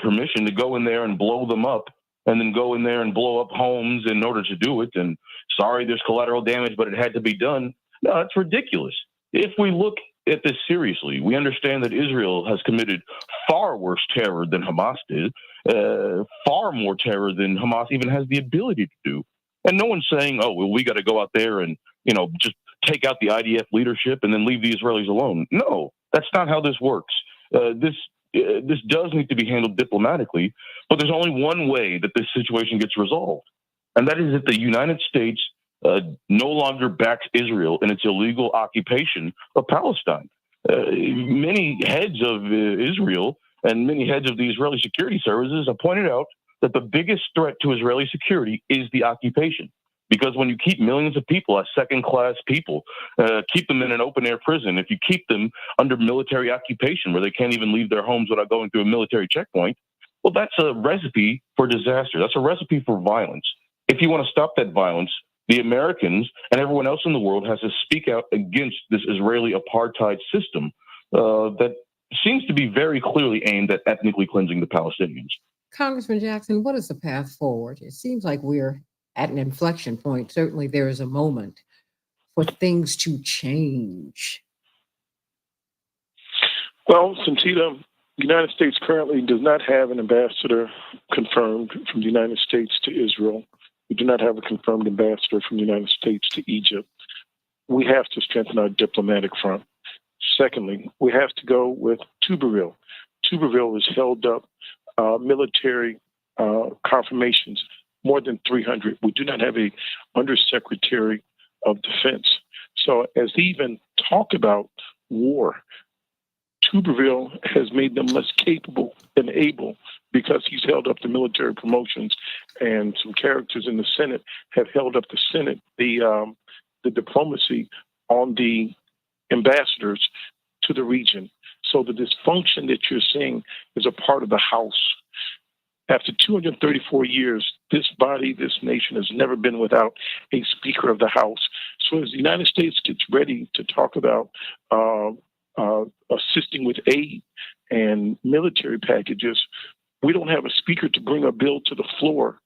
permission to go in there and blow them up, and then go in there and blow up homes in order to do it. And sorry, there's collateral damage, but it had to be done. No, that's ridiculous. If we look at this seriously, we understand that Israel has committed far worse terror than Hamas did, far more terror than Hamas even has the ability to do. And no one's saying, oh, well, we got to go out there and, just take out the IDF leadership and then leave the Israelis alone. No, that's not how this works. This does need to be handled diplomatically, but there's only one way that this situation gets resolved, and that is if the United States no longer backs Israel in its illegal occupation of Palestine. Many heads of Israel and many heads of the Israeli security services have pointed out that the biggest threat to Israeli security is the occupation. Because when you keep millions of people as second-class people, keep them in an open-air prison, if you keep them under military occupation where they can't even leave their homes without going through a military checkpoint, well, that's a recipe for disaster. That's a recipe for violence. If you want to stop that violence, the Americans and everyone else in the world has to speak out against this Israeli apartheid system that seems to be very clearly aimed at ethnically cleansing the Palestinians. Congressman Jackson, what is the path forward? It seems like we're at an inflection point. Certainly there is a moment for things to change. Well, Santita, the United States currently does not have an ambassador confirmed from the United States to Israel. We do not have a confirmed ambassador from the United States to Egypt. We have to strengthen our diplomatic front. Secondly, we have to go with Tuberville. Tuberville has held up military confirmations, more than 300. We do not have a undersecretary of defense. So as they even talk about war, Tuberville has made them less capable and able because he's held up the military promotions, and some characters in the Senate have held up the Senate, the diplomacy on the ambassadors to the region. So the dysfunction that you're seeing is a part of the House. After 234 years, this body, this nation has never been without a Speaker of the House. So as the United States gets ready to talk about assisting with aid and military packages, we don't have a speaker to bring a bill to the floor.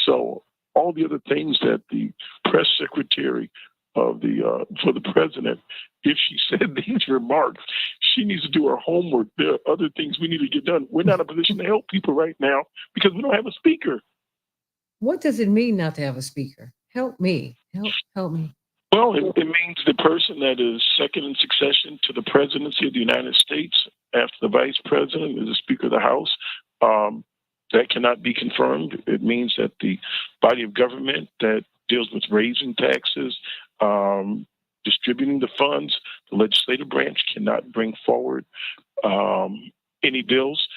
So all the other things that the press secretary of the for the president, if she said these remarks, she needs to do her homework. There are other things we need to get done. We're not in a position to help people right now because we don't have a speaker. What does it mean not to have a speaker? Help me. Help me. Well, it means the person that is second in succession to the presidency of the United States after the vice president is the Speaker of the House. That cannot be confirmed. It means that the body of government that deals with raising taxes, distributing the funds, the legislative branch cannot bring forward any bills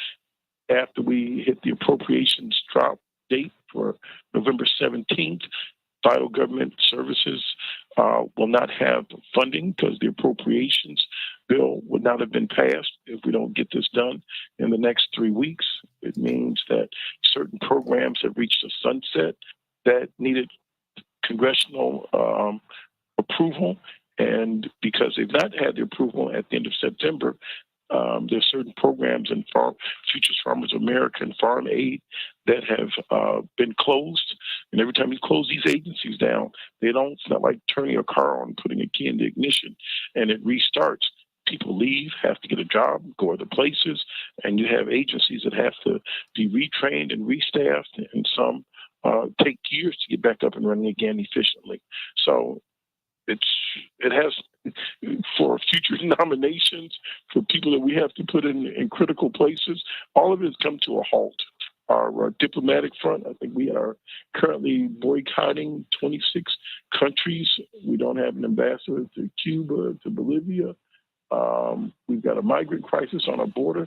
after we hit the appropriations drop date for November 17th. Vital government services will not have funding because the appropriations bill would not have been passed if we don't get this done in the next 3 weeks. It means that certain programs have reached a sunset that needed congressional approval. And because they've not had the approval at the end of September, there's certain programs in Futures Farmers America and Farm Aid that have been closed. And every time you close these agencies down, it's not like turning a car on, putting a key in the ignition, and it restarts. People leave, have to get a job, go other places, and you have agencies that have to be retrained and restaffed, and some take years to get back up and running again efficiently. So it's for future nominations for people that we have to put in critical places. All of it has come to a halt. Our diplomatic front, I think we are currently boycotting 26 countries. We don't have an ambassador to Cuba, to Bolivia. We've got a migrant crisis on our border.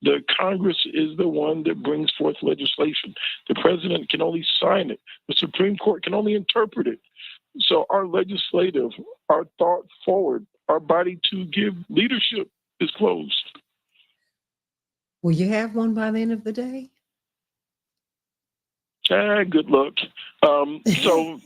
The Congress is the one that brings forth legislation. The president can only sign it. The Supreme Court can only interpret it. So our legislative, our thought forward, our body to give leadership is closed. Will you have one by the end of the day? Good luck. So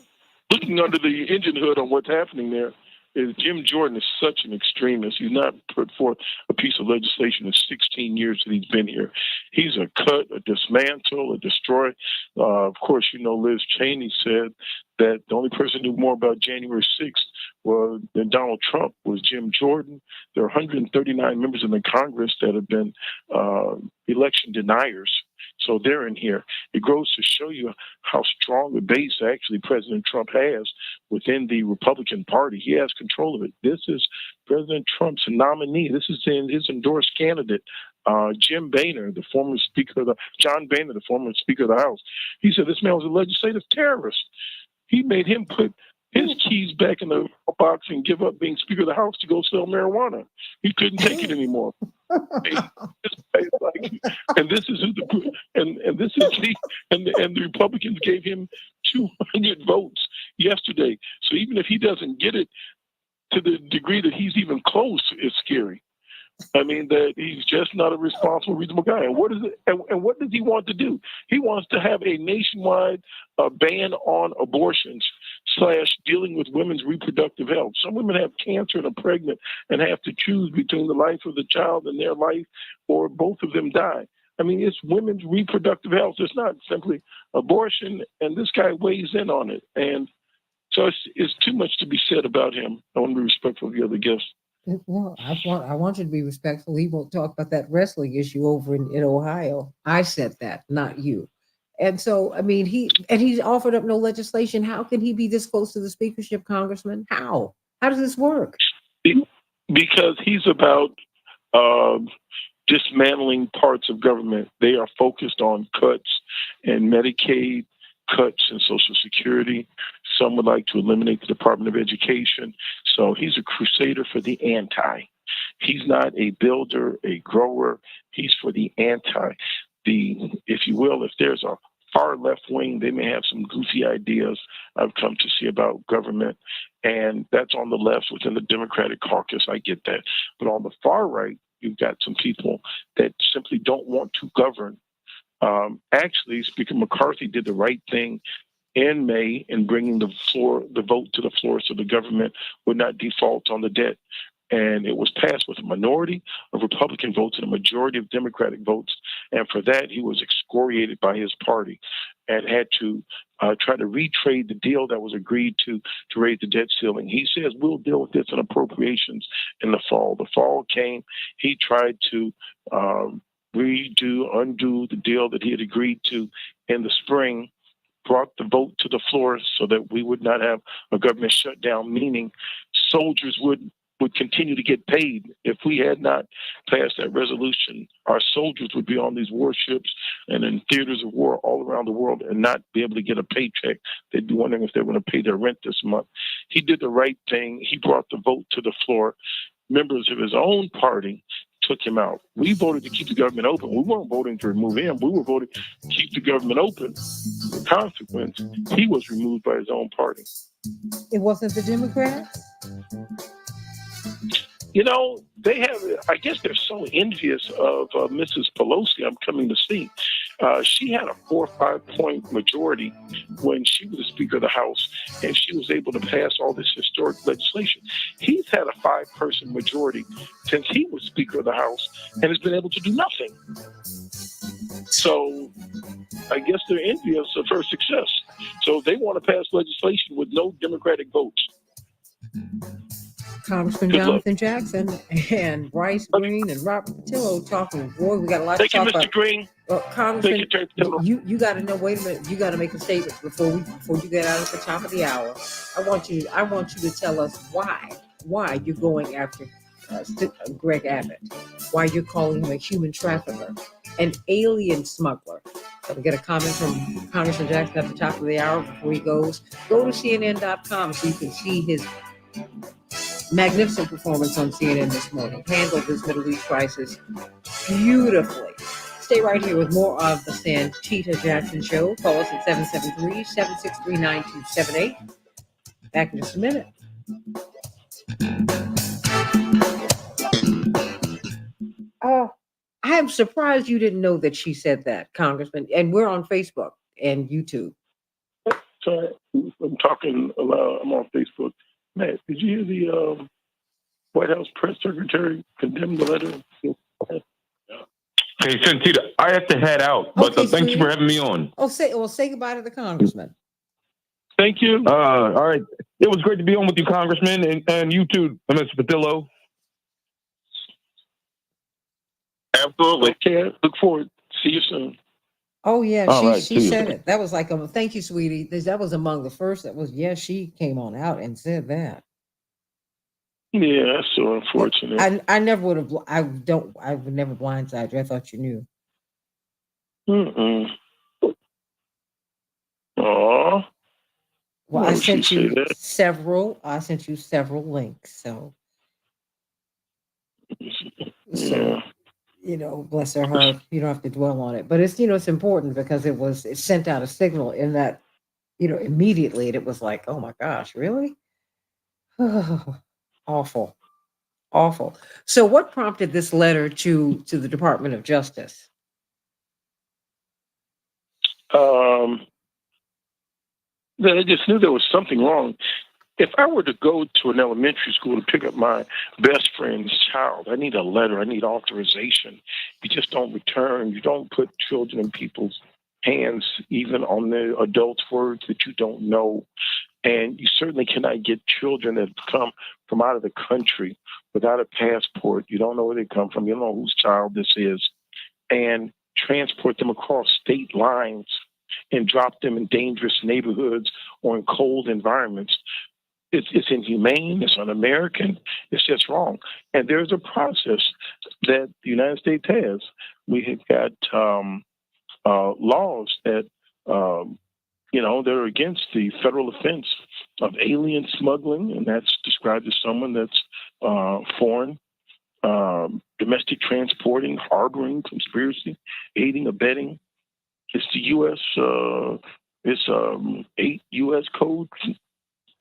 looking under the engine hood on what's happening there is Jim Jordan is such an extremist. He's not put forth a piece of legislation in 16 years that he's been here. He's a cut, a dismantle, a destroy. Of course, Liz Cheney said that the only person who knew more about January 6th than Donald Trump was Jim Jordan. There are 139 members in the Congress that have been election deniers. So they're in here. It goes to show you how strong a base actually President Trump has within the Republican Party. He has control of it. This is President Trump's nominee. This is his endorsed candidate, John Boehner, the former Speaker of the House. He said this man was a legislative terrorist. He made him put his keys back in the box and give up being Speaker of the House to go sell marijuana. He couldn't take it anymore. And this is the Republicans gave him 200 votes yesterday. So even if he doesn't get it to the degree that he's even close, it's scary. I mean, that he's just not a responsible, reasonable guy. And what is it? And what does he want to do? He wants to have a nationwide ban on abortions / dealing with women's reproductive health. Some women have cancer and are pregnant and have to choose between the life of the child and their life, or both of them die. I mean, it's women's reproductive health. It's not simply abortion. And this guy weighs in on it. And so it's too much to be said about him. I want to be respectful of the other guests. Well, I want you to be respectful. He won't talk about that wrestling issue over in Ohio. I said that, not you. And so, I mean, he's offered up no legislation. How can he be this close to the speakership, Congressman? How does this work? Because he's about dismantling parts of government. They are focused on cuts in Medicaid, cuts in Social Security. Some would like to eliminate the Department of Education. So he's a crusader for the anti. He's not a builder, a grower. He's for the anti. If you will, if there's a far left wing, they may have some goofy ideas I've come to see about government. And that's on the left within the Democratic caucus. I get that. But on the far right, you've got some people that simply don't want to govern. Actually, Speaker McCarthy did the right thing in May in bringing the vote to the floor so the government would not default on the debt. And it was passed with a minority of Republican votes and a majority of Democratic votes. And for that, he was excoriated by his party and had to try to retrade the deal that was agreed to raise the debt ceiling. He says, we'll deal with this in appropriations in the fall. The fall came. He tried to undo the deal that he had agreed to in the spring, brought the vote to the floor so that we would not have a government shutdown, meaning soldiers would continue to get paid. If we had not passed that resolution, our soldiers would be on these warships and in theaters of war all around the world and not be able to get a paycheck. They'd be wondering if they're going to pay their rent this month. He did the right thing. He brought the vote to the floor. Members of his own party took him out. We voted to keep the government open. We weren't voting to remove him. We were voting to keep the government open. The consequence, he was removed by his own party. It wasn't the Democrats? They have, I guess they're so envious of Mrs. Pelosi I'm coming to see. She had a 4 or 5 point majority when she was the Speaker of the House, and she was able to pass all this historic legislation. He's had a 5-person majority since he was Speaker of the House and has been able to do nothing. So I guess they're envious of her success. So they want to pass legislation with no Democratic votes. Congressman Jonathan Jackson and Bryce Green and Robert Patillo talking. Boy, we got a lot to talk about. Thank you, Mr. Green. Congressman, you got to know. Wait a minute. You got to make a statement before you get out at the top of the hour. I want you to tell us why why you're going after Greg Abbott, why you're calling him a human trafficker, an alien smuggler. So we get a comment from Congressman Jackson at the top of the hour before he goes. Go to CNN.com so you can see his magnificent performance on CNN this morning. Handled this Middle East crisis beautifully. Stay right here with more of the Santita Jackson Show. Call us at 773-763-9278. Back in just a minute. I am surprised you didn't know that she said that, Congressman. And we're on Facebook and YouTube. So I'm talking aloud. I'm on Facebook. Matt, did you hear the White House press secretary condemn the letter? Hey, Santita, I have to head out, but Okay, thank you sweetie. for having me on. Say goodbye to the congressman. Thank you. All right. It was great to be on with you, Congressman, and you too, Mr. Patillo. Absolutely. Okay, I look forward. See you soon. Oh yeah, All right, she see you. said it. That was like thank you, sweetie. That was among the first. That was she came on out and said that. Yeah, that's so unfortunate. I never would have. I would never blindside you. I thought you knew. Aw. Well, Why I would she sent say you that? several. I sent you several links. So Yeah. Bless her heart. You don't have to dwell on it, but it's it's important because it sent out a signal in that immediately, and it was like, oh my gosh, really? Awful. Awful. So what prompted this letter to the Department of Justice? I just knew there was something wrong. If I were to go to an elementary school to pick up my best friend's child, I need a letter. I need authorization. You just don't return. You don't put children in people's hands, even on the adults' words that you don't know. And you certainly cannot get children that come from out of the country without a passport. You don't know where they come from. You don't know whose child this is. And transport them across state lines and drop them in dangerous neighborhoods or in cold environments. It's inhumane. It's un-American. It's just wrong. And there's a process that the United States has. We have got laws that that are against the federal offense of alien smuggling, and that's described as someone that's foreign, domestic transporting, harboring, conspiracy, aiding, abetting. It's the U.S. It's 8 U.S. Code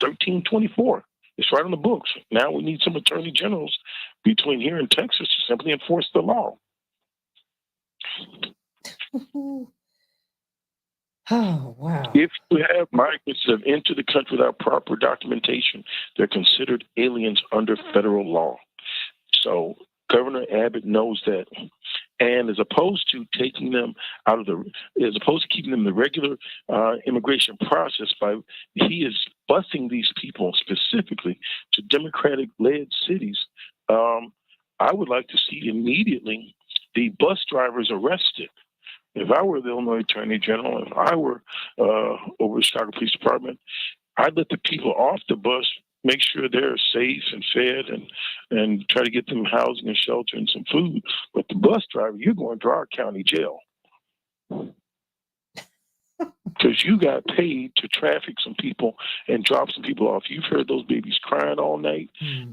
1324. It's right on the books. Now we need some attorney generals between here and Texas to simply enforce the law. Oh, wow. If you have migrants that have entered the country without proper documentation, they're considered aliens under federal law. So Governor Abbott knows that. And as opposed to taking them as opposed to keeping them in the regular immigration process, he is busing these people specifically to Democratic-led cities. I would like to see immediately the bus drivers arrested. If I were the Illinois Attorney General, if I were over the Chicago Police Department, I'd let the people off the bus, make sure they're safe and fed, and try to get them housing and shelter and some food. But the bus driver, you're going to our county jail because you got paid to traffic some people and drop some people off. You've heard those babies crying all night.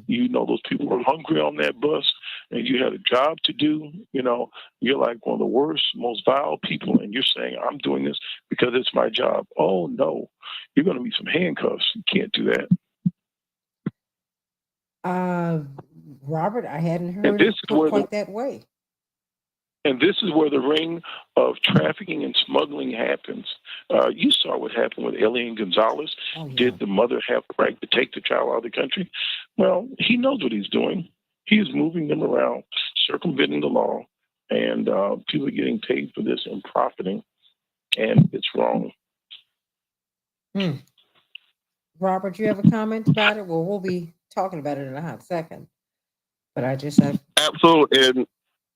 You know those people were hungry on that bus, and you had a job to do. You're like one of the worst, most vile people, and you're saying, I'm doing this because it's my job. Oh, no. You're going to need some handcuffs. You can't do that. Robert, I hadn't heard it put quite that way. And this is where the ring of trafficking and smuggling happens. You saw what happened with Elian Gonzalez. Oh, yeah. Did the mother have the right to take the child out of the country? Well, he knows what he's doing. He is moving them around, circumventing the law, and people are getting paid for this and profiting, and it's wrong. Robert, you have a comment about it? Well, we'll be talking about it in a hot second. But I just have... Absolutely. And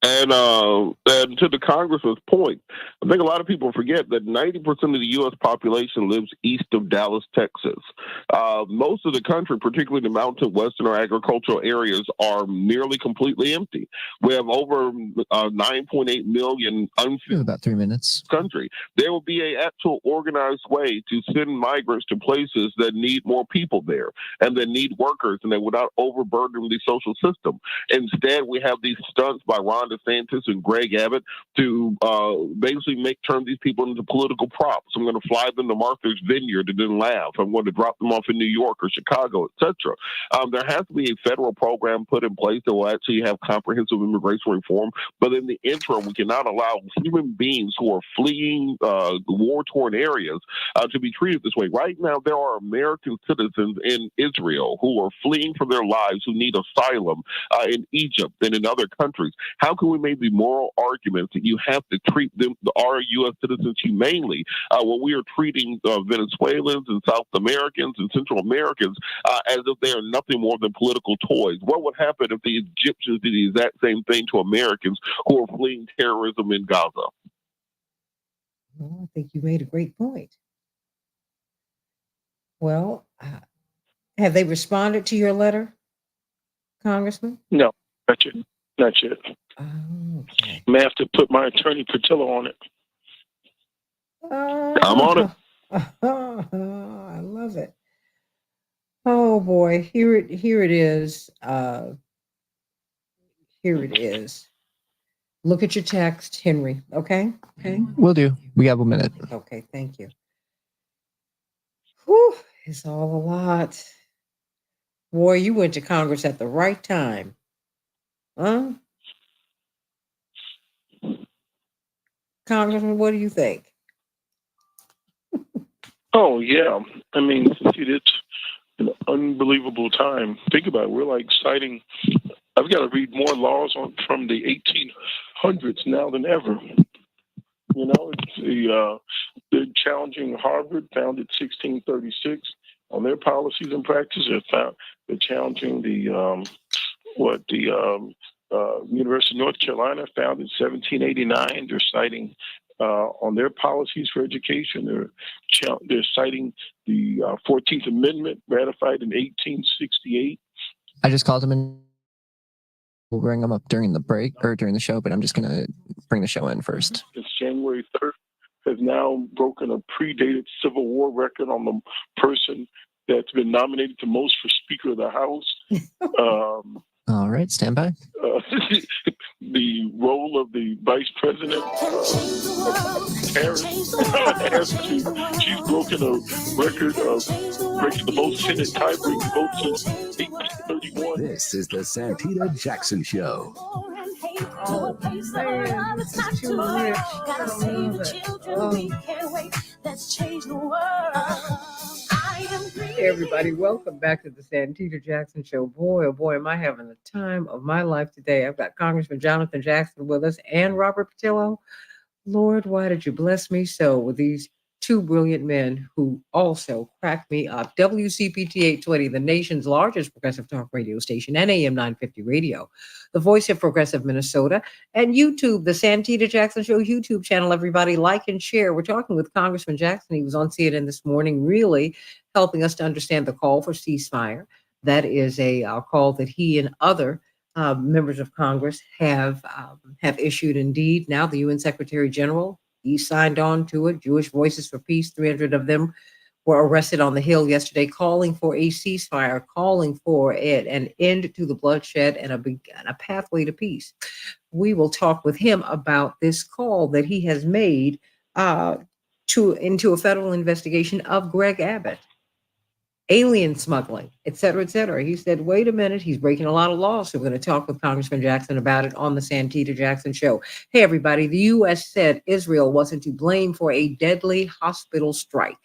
And to the Congressman's point, I think a lot of people forget that 90% of the U.S. population lives east of Dallas, Texas. Most of the country, particularly the mountain, western, or agricultural areas, are nearly completely empty. We have over 9.8 million unfilled About 3 minutes. country. There will be an actual organized way to send migrants to places that need more people there and that need workers, and that without overburdening the social system. Instead, we have these stunts by Ron DeSantis and Greg Abbott to basically turn these people into political props. I'm going to fly them to Martha's Vineyard and then laugh. I'm going to drop them off in New York or Chicago, etc. There has to be a federal program put in place that will actually have comprehensive immigration reform. But in the interim, we cannot allow human beings who are fleeing war-torn areas to be treated this way. Right now, there are American citizens in Israel who are fleeing for their lives, who need asylum in Egypt and in other countries. How can we make the moral argument that you have to treat them, our U.S. citizens, humanely when we are treating Venezuelans and South Americans and Central Americans as if they are nothing more than political toys? What would happen if the Egyptians did the exact same thing to Americans who are fleeing terrorism in Gaza? Well, I think you made a great point. Well, have they responded to your letter, Congressman? No, not yet. Not yet. Okay. I may have to put my attorney Patillo on it. I'm on it. I love it. Oh boy, here it is. Here it is. Look at your text, Henry. Okay. Will do. We have a minute. Okay, thank you. Whew, it's all a lot. Boy, you went to Congress at the right time. Huh? Congressman, what do you think? Oh, yeah. I mean, it's an unbelievable time. Think about it. We're like citing, I've got to read more laws from the 1800s now than ever. You know, it's they're challenging Harvard, founded 1636, on their policies and practices. They're challenging the University of North Carolina, founded 1789. They're citing on their policies for education. They're citing the 14th Amendment, ratified in 1868. I just called him and we'll bring him up during the break or during the show, but I'm just going to bring the show in first. Since January 3rd, has now broken a predated Civil War record on the person that's been nominated the most for Speaker of the House. All right, stand by. The role of the Vice President, Harris, she's broken a record of breaking the most Senate tiebreak votes since 1831. This is the Santita Jackson Show. Oh, man, this is too rich. Gotta save the children. We can't wait. Let's change the world. Hey everybody, welcome back to the Santita Jackson Show. Boy, oh boy, am I having the time of my life today. I've got Congressman Jonathan Jackson with us and Robert Patillo. Lord, why did you bless me so with these two brilliant men who also cracked me up? WCPT 820, the nation's largest progressive talk radio station, and AM 950 radio, the voice of progressive Minnesota, and YouTube, the Santita Jackson Show YouTube channel. Everybody like and share. We're talking with Congressman Jackson. He was on CNN this morning, really helping us to understand the call for ceasefire. That is a call that he and other members of Congress have issued. Indeed, now the UN Secretary General, he signed on to it. Jewish Voices for Peace, 300 of them were arrested on the Hill yesterday, calling for a ceasefire, calling for an end to the bloodshed and a pathway to peace. We will talk with him about this call that he has made into a federal investigation of Greg Abbott, alien smuggling, et cetera, et cetera. He said, wait a minute, he's breaking a lot of laws. So we're going to talk with Congressman Jackson about it on the Santita Jackson Show. Hey, everybody, the U.S. said Israel wasn't to blame for a deadly hospital strike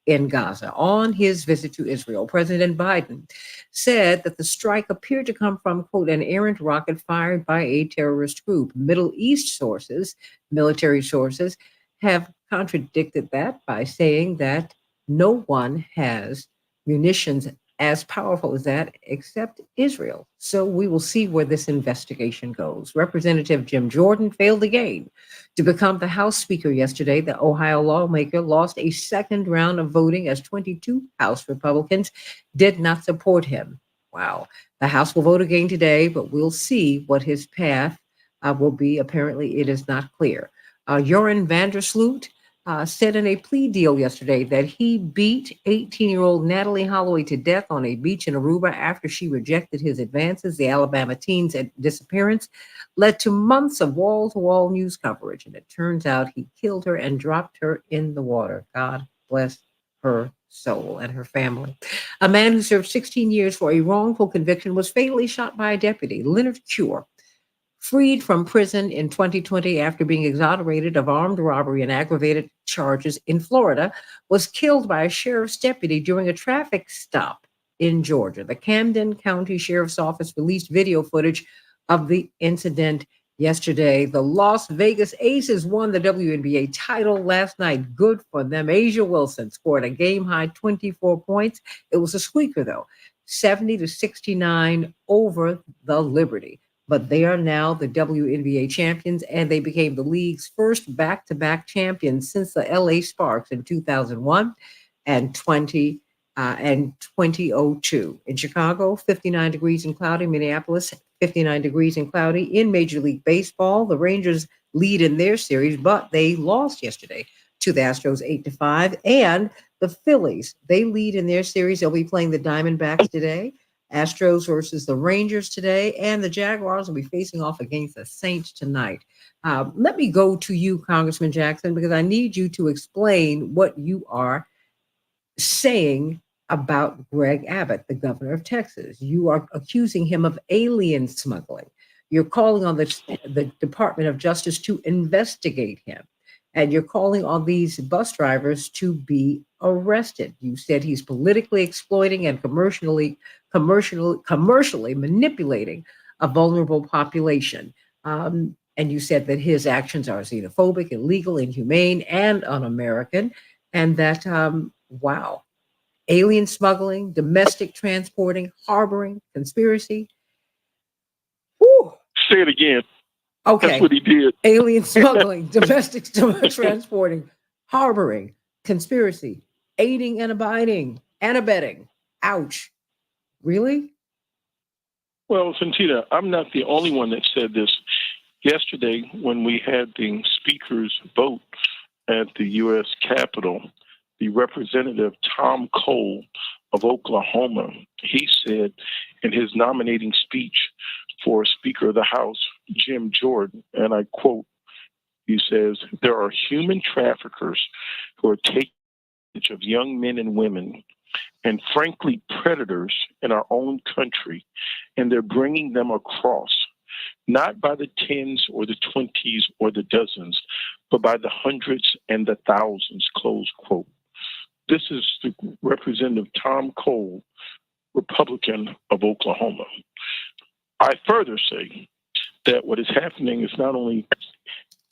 in Gaza. On his visit to Israel, President Biden said that the strike appeared to come from, quote, an errant rocket fired by a terrorist group. Middle East sources, military sources, have contradicted that by saying that no one has munitions as powerful as that, except Israel. So we will see where this investigation goes. Representative Jim Jordan failed again to become the House Speaker yesterday. The Ohio lawmaker lost a second round of voting as 22 House Republicans did not support him. Wow. The House will vote again today, but we'll see what his path will be. Apparently, it is not clear. Joran Vandersloot said in a plea deal yesterday that he beat 18-year-old Natalie Holloway to death on a beach in Aruba after she rejected his advances. The Alabama teen's disappearance led to months of wall-to-wall news coverage, and it turns out he killed her and dropped her in the water. God bless her soul and her family. A man who served 16 years for a wrongful conviction was fatally shot by a deputy. Leonard Cure, freed from prison in 2020 after being exonerated of armed robbery and aggravated charges in Florida, was killed by a sheriff's deputy during a traffic stop in Georgia. The Camden County Sheriff's Office released video footage of the incident yesterday. The Las Vegas Aces won the WNBA title last night. Good for them. Asia Wilson scored a game-high 24 points. It was a squeaker, though, 70-69 over the Liberty. But they are now the WNBA champions, and they became the league's first back-to-back champions since the LA Sparks in 2001 and 2002. In Chicago, 59 degrees and cloudy. Minneapolis, 59 degrees and cloudy. In Major League Baseball, the Rangers lead in their series, but they lost yesterday to the Astros 8-5. And the Phillies, they lead in their series. They'll be playing the Diamondbacks today. Astros versus the Rangers today, and the Jaguars will be facing off against the Saints tonight. Let me go to you, Congressman Jackson, because I need you to explain what you are saying about Greg Abbott, the governor of Texas. You are accusing him of alien smuggling. You're calling on the Department of Justice to investigate him. And you're calling on these bus drivers to be arrested. You said he's politically exploiting and commercially manipulating a vulnerable population. And you said that his actions are xenophobic, illegal, inhumane, and un-American. And that, wow, alien smuggling, domestic transporting, harboring, conspiracy. Whew. Say it again. Okay. That's what he did. Alien smuggling, domestic transporting, harboring, conspiracy, aiding and abetting. Ouch. Really? Well, Santita, I'm not the only one that said this. Yesterday, when we had the speaker's vote at the U.S. Capitol, the representative Tom Cole of Oklahoma, he said in his nominating speech for Speaker of the House, Jim Jordan, and I quote, he says, "There are human traffickers who are taking advantage of young men and women and frankly predators in our own country, and they're bringing them across, not by the tens or the 20s or the dozens, but by the hundreds and the thousands," close quote. This is the Representative Tom Cole, Republican of Oklahoma. I further say that what is happening is not only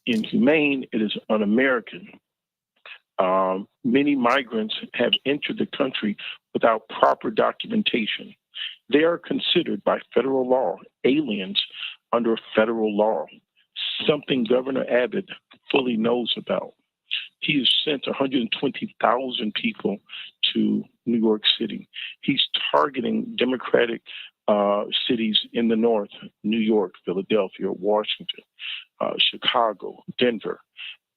inhumane, it is un-American. Many migrants have entered the country without proper documentation. They are considered by federal law aliens under federal law, something Governor Abbott fully knows about. He has sent 120,000 people to New York City. He's targeting Democratic cities in the north, New York, Philadelphia, Washington, Chicago, Denver.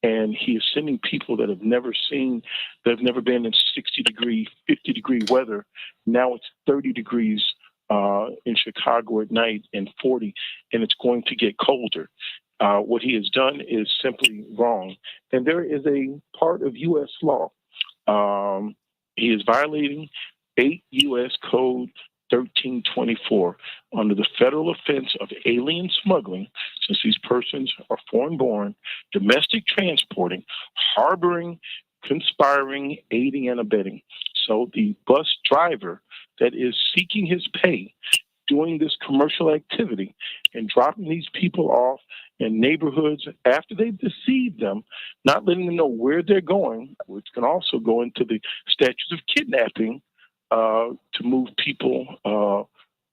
And he is sending people that have never been in 60-degree, 50-degree weather. Now it's 30 degrees in Chicago at night and 40, and it's going to get colder. What he has done is simply wrong. And there is a part of U.S. law. He is violating 8 U.S. Code 1324 under the federal offense of alien smuggling, since these persons are foreign-born, domestic transporting, harboring, conspiring, aiding, and abetting. So the bus driver that is seeking his pay, doing this commercial activity, and dropping these people off in neighborhoods after they've deceived them, not letting them know where they're going, which can also go into the statutes of kidnapping, to move people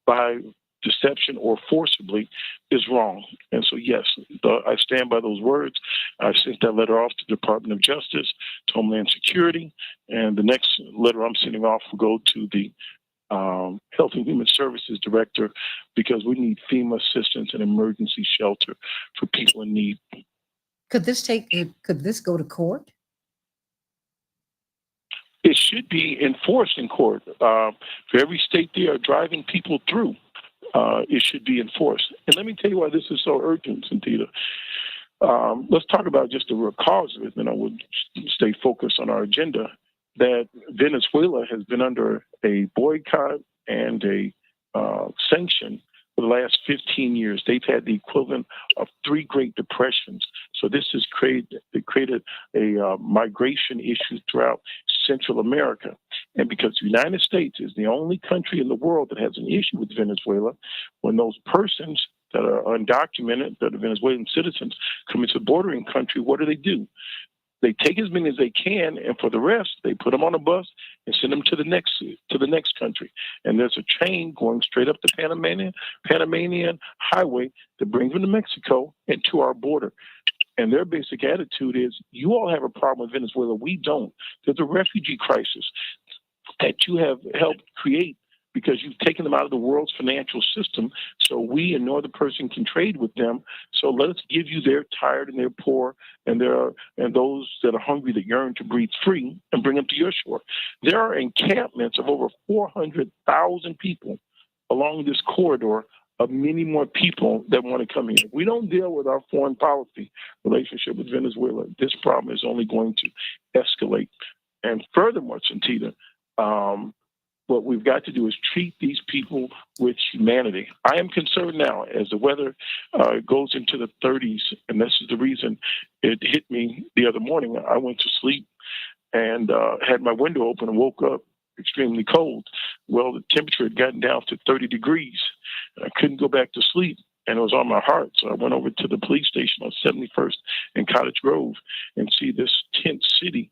by deception or forcibly is wrong. And so, yes, I stand by those words. I sent that letter off to the Department of Justice, to Homeland Security, and the next letter I'm sending off will go to the Health and Human Services Director, because we need FEMA assistance and emergency shelter for people in need. Could this go to court? It should be enforced in court. For every state they are driving people through, it should be enforced. And let me tell you why this is so urgent, Santita. Let's talk about just the root cause of it, and I would stay focused on our agenda. That Venezuela has been under a boycott and a sanction for the last 15 years. They've had the equivalent of 3 Great Depressions. So this has created a migration issue throughout Central America. And because the United States is the only country in the world that has an issue with Venezuela, when those persons that are undocumented, that are Venezuelan citizens, come into the bordering country, what do? They take as many as they can, and for the rest, they put them on a bus and send them to the next country. And there's a train going straight up the Panamanian highway that brings them to Mexico and to our border. And their basic attitude is, you all have a problem with Venezuela. We don't. There's a refugee crisis that you have helped create because you've taken them out of the world's financial system, so we and no other person can trade with them. So let us give you their tired and their poor and those that are hungry that yearn to breathe free and bring them to your shore. There are encampments of over 400,000 people along this corridor of many more people that want to come here. If we don't deal with our foreign policy relationship with Venezuela, this problem is only going to escalate. And furthermore, Santita, what we've got to do is treat these people with humanity. I am concerned now as the weather goes into the 30s, and this is the reason it hit me the other morning. I went to sleep and had my window open and woke up extremely cold. Well, the temperature had gotten down to 30 degrees. I couldn't go back to sleep, and it was on my heart. So I went over to the police station on 71st and Cottage Grove and see this tent city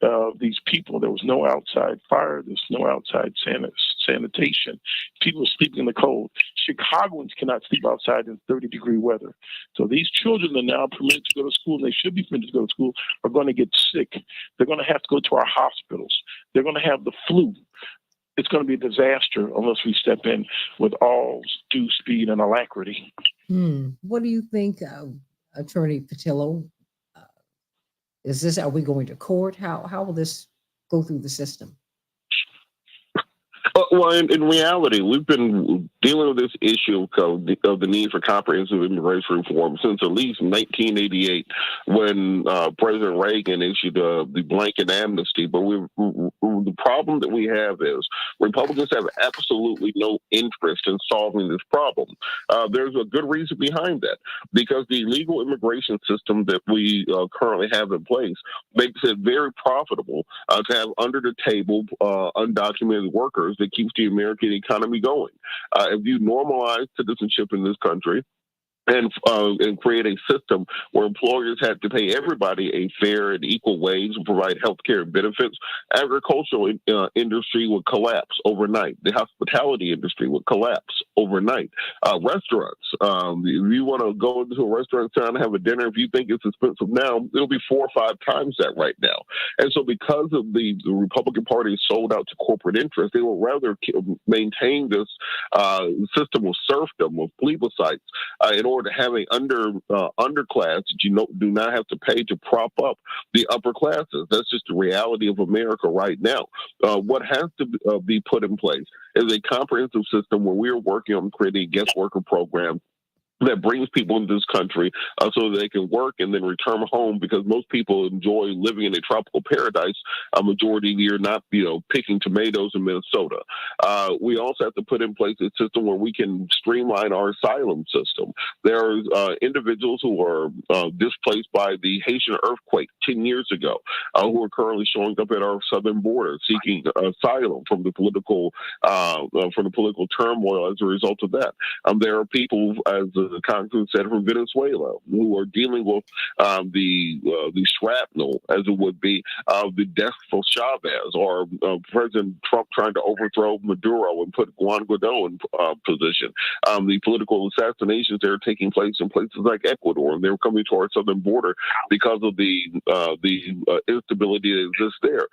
of these people. There was no outside fire. There's no outside sanitation. People sleeping in the cold. Chicagoans cannot sleep outside in 30-degree weather. So these children are now permitted to go to school, and they should be permitted to go to school, are going to get sick. They're going to have to go to our hospitals. They're going to have the flu. It's going to be a disaster unless we step in with all due speed and alacrity. What do you think, Attorney Patillo? Are we going to court? How will this go through the system? Well, in reality, we've been dealing with this issue of the need for comprehensive immigration reform since at least 1988, when President Reagan issued the blanket amnesty. But the problem that we have is Republicans have absolutely no interest in solving this problem. There's a good reason behind that, because the legal immigration system that we currently have in place makes it very profitable to have under-the-table undocumented workers that keeps the American economy going. If you normalize citizenship in this country and create a system where employers have to pay everybody a fair and equal wage and provide health care and benefits, agricultural industry would collapse overnight. The hospitality industry would collapse overnight. Restaurants, if you want to go into a restaurant town and have a dinner, if you think it's expensive now, it'll be 4 or 5 times that right now. And so because of the Republican Party is sold out to corporate interests, they will rather maintain this system of serfdom, of plebiscites, in order to have an underclass that do not have to pay to prop up the upper classes. That's just the reality of America right now. What has to be put in place is a comprehensive system where we are working on creating a guest worker program that brings people into this country so they can work and then return home, because most people enjoy living in a tropical paradise a majority of the year, not, picking tomatoes in Minnesota. We also have to put in place a system where we can streamline our asylum system. There are individuals who are displaced by the Haitian earthquake 10 years ago who are currently showing up at our southern border seeking asylum from the political turmoil as a result of that. There are people, as the the congressman said, from Venezuela, who are dealing with the shrapnel, as it would be, of the death of Chavez, or President Trump trying to overthrow Maduro and put Juan Guaido in position. The political assassinations that are taking place in places like Ecuador, and they're coming to our southern border because of the instability that exists there.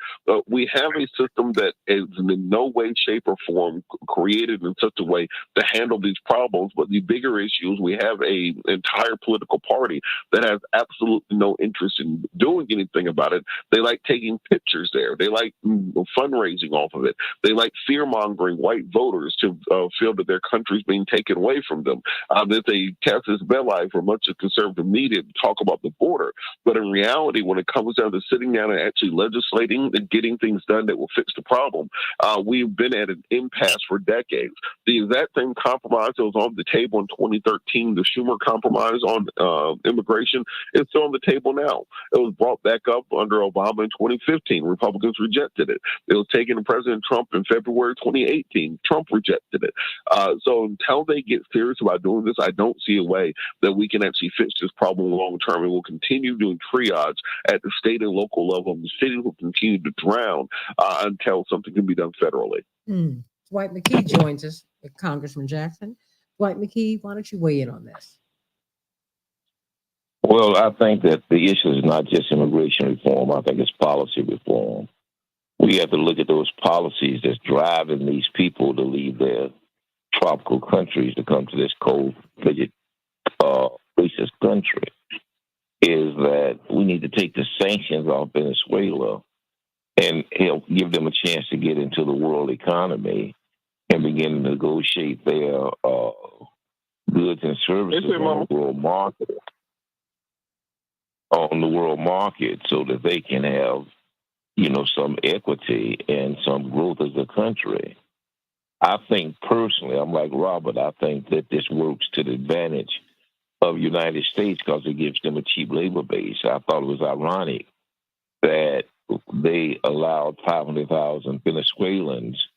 We have a system that is in no way, shape, or form created in such a way to handle these problems. But the bigger issue is we have a entire political party that has absolutely no interest in doing anything about it. They like taking pictures there. They like fundraising off of it. They like fear-mongering white voters to feel that their country's being taken away from them. That they cast this belli for much of conservative media to talk about the border. But in reality, when it comes down to sitting down and actually legislating and getting things done that will fix the problem, we've been at an impasse for decades. The exact same compromise that was on the table in 2013, the Schumer compromise on immigration, is still on the table now. It was brought back up under Obama in 2015. Republicans rejected it. It was taken to President Trump in February 2018. Trump rejected it. So until they get serious about doing this, I don't see a way that we can actually fix this problem long term. And we'll continue doing triage at the state and local level. And the city will continue to drown until something can be done federally. Dwight McKee joins us, Congressman Jackson. Dwight McKee, why don't you weigh in on this? Well, I think that the issue is not just immigration reform. I think it's policy reform. We have to look at those policies that's driving these people to leave their tropical countries to come to this cold, frigid, racist country. Is that we need to take the sanctions off Venezuela and help give them a chance to get into the world economy and begin to negotiate their goods and services on the world market. On the world market, so that they can have, some equity and some growth as a country. I think personally, I'm like Robert, I think that this works to the advantage of the United States because it gives them a cheap labor base. I thought it was ironic that they allowed 500,000 Venezuelans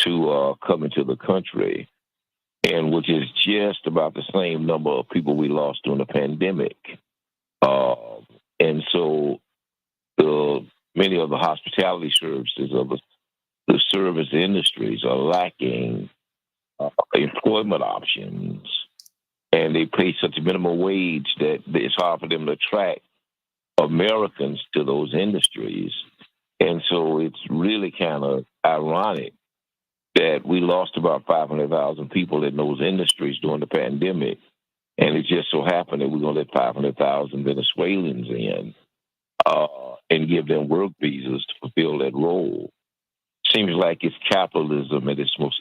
to come into the country, and which is just about the same number of people we lost during the pandemic. And so many of the hospitality services of the service industries are lacking employment options, and they pay such a minimum wage that it's hard for them to attract Americans to those industries. And so it's really kind of ironic that we lost about 500,000 people in those industries during the pandemic. And it just so happened that we're going to let 500,000 Venezuelans in and give them work visas to fulfill that role. Seems like it's capitalism at its most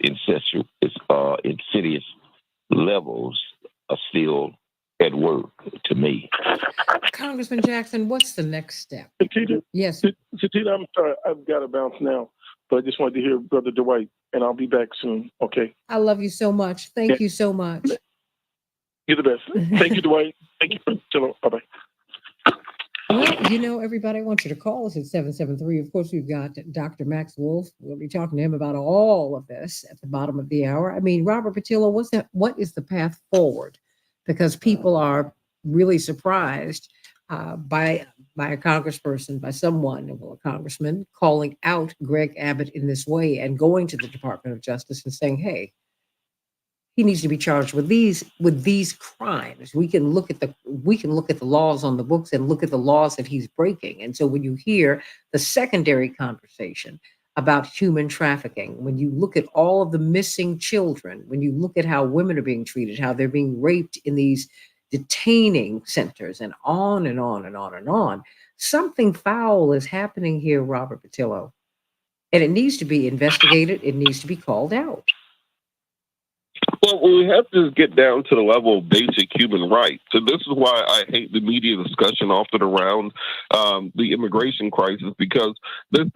insidious levels are still at work to me. Congressman Jackson, what's the next step? Santita, Yes. Santita, I'm sorry, I've got to bounce now, but I just wanted to hear Brother Dwight, and I'll be back soon, okay? I love you so much. Thank you so much. You're the best. Thank you, Dwight. Thank you for bye-bye. Well, everybody, I want you to call us at 773. Of course, we've got Dr. Max Wolf. We'll be talking to him about all of this at the bottom of the hour. I mean, Robert Patillo, what is the path forward? Because people are really surprised by a congressperson, by someone, a congressman, calling out Greg Abbott in this way and going to the Department of Justice and saying, hey, he needs to be charged with these crimes. We can look at the laws on the books and look at the laws that he's breaking. And so when you hear the secondary conversation about human trafficking, when you look at all of the missing children, when you look at how women are being treated, how they're being raped in these detaining centers, and on and on and on and on, something foul is happening here, Robert Patillo. And it needs to be investigated. It needs to be called out. Well, we have to get down to the level of basic human rights. And this is why I hate the media discussion often around the immigration crisis, because think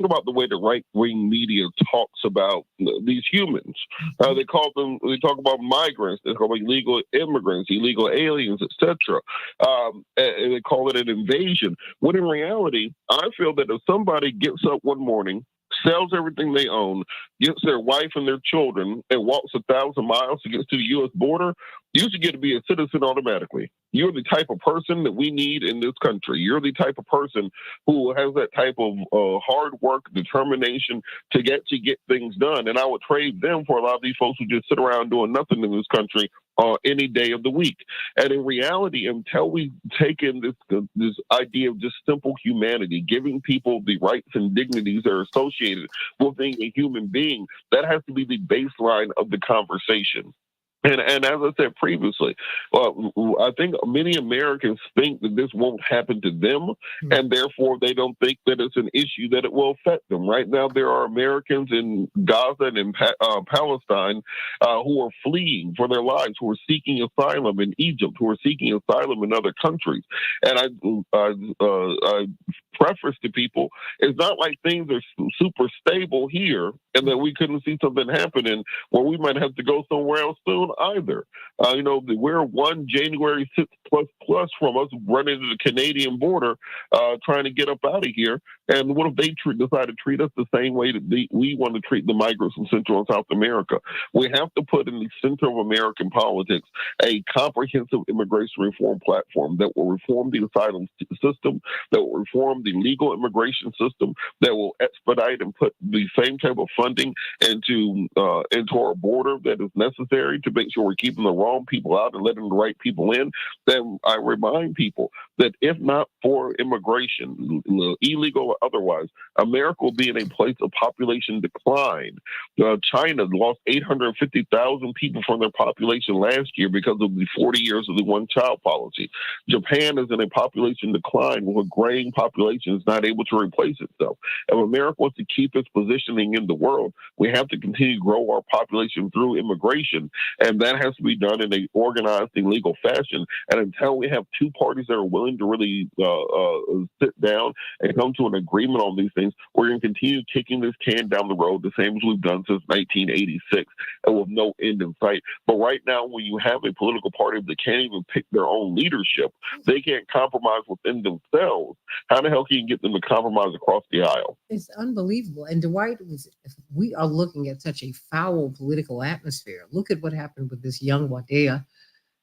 about the way the right-wing media talks about these humans. They talk about migrants, they call them illegal immigrants, illegal aliens, etc. And they call it an invasion. When in reality, I feel that if somebody gets up one morning, sells everything they own, gets their wife and their children, and walks 1,000 miles to get to the U.S. border, you should get to be a citizen automatically. You're the type of person that we need in this country. You're the type of person who has that type of hard work, determination to get things done. And I would trade them for a lot of these folks who just sit around doing nothing in this country any day of the week. And in reality, until we take in this idea of just simple humanity, giving people the rights and dignities that are associated with being a human being, that has to be the baseline of the conversation. And as I said previously, I think many Americans think that this won't happen to them, and therefore they don't think that it's an issue that it will affect them. Right now, there are Americans in Gaza and in Palestine who are fleeing for their lives, who are seeking asylum in Egypt, who are seeking asylum in other countries. And I preface to people, it's not like things are super stable here and that we couldn't see something happening where we might have to go somewhere else soon either. We're one January 6th plus from us running to the Canadian border trying to get up out of here. And what if they decide to treat us the same way that we want to treat the migrants from Central and South America? We have to put in the center of American politics a comprehensive immigration reform platform that will reform the asylum system, that will reform the legal immigration system, that will expedite and put the same type of funding into our border that is necessary to make sure we're keeping the wrong people out and letting the right people in. Then I remind people that if not for immigration, illegal or otherwise, America will be in a place of population decline. China lost 850,000 people from their population last year because of the 40 years of the one-child policy. Japan is in a population decline with a graying population is not able to replace itself. If America wants to keep its positioning in the world, we have to continue to grow our population through immigration, and that has to be done in a organized and legal fashion. And until we have two parties that are willing to really sit down and come to an agreement on these things, we're going to continue kicking this can down the road the same as we've done since 1986, and with no end in sight. But right now, when you have a political party that can't even pick their own leadership, they can't compromise within themselves. How the hell can you get them to compromise across the aisle? It's unbelievable. And Dwight, we are looking at such a foul political atmosphere. Look at what happened with this young Wadea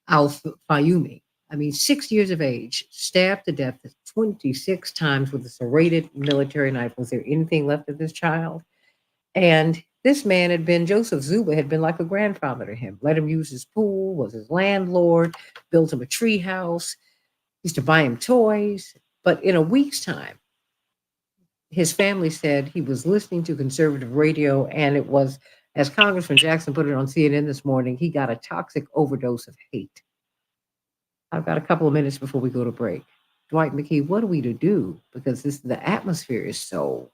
Al-Fayumi. I mean, 6 years of age, stabbed to death 26 times with a serrated military knife. Was there anything left of this child? And this man Joseph Zuba had been like a grandfather to him. Let him use his pool, was his landlord, built him a tree house, used to buy him toys. But in a week's time, his family said he was listening to conservative radio, and it was, as Congressman Jackson put it on CNN this morning, he got a toxic overdose of hate. I've got a couple of minutes before we go to break. Dwight McKee, what are we to do? Because the atmosphere is so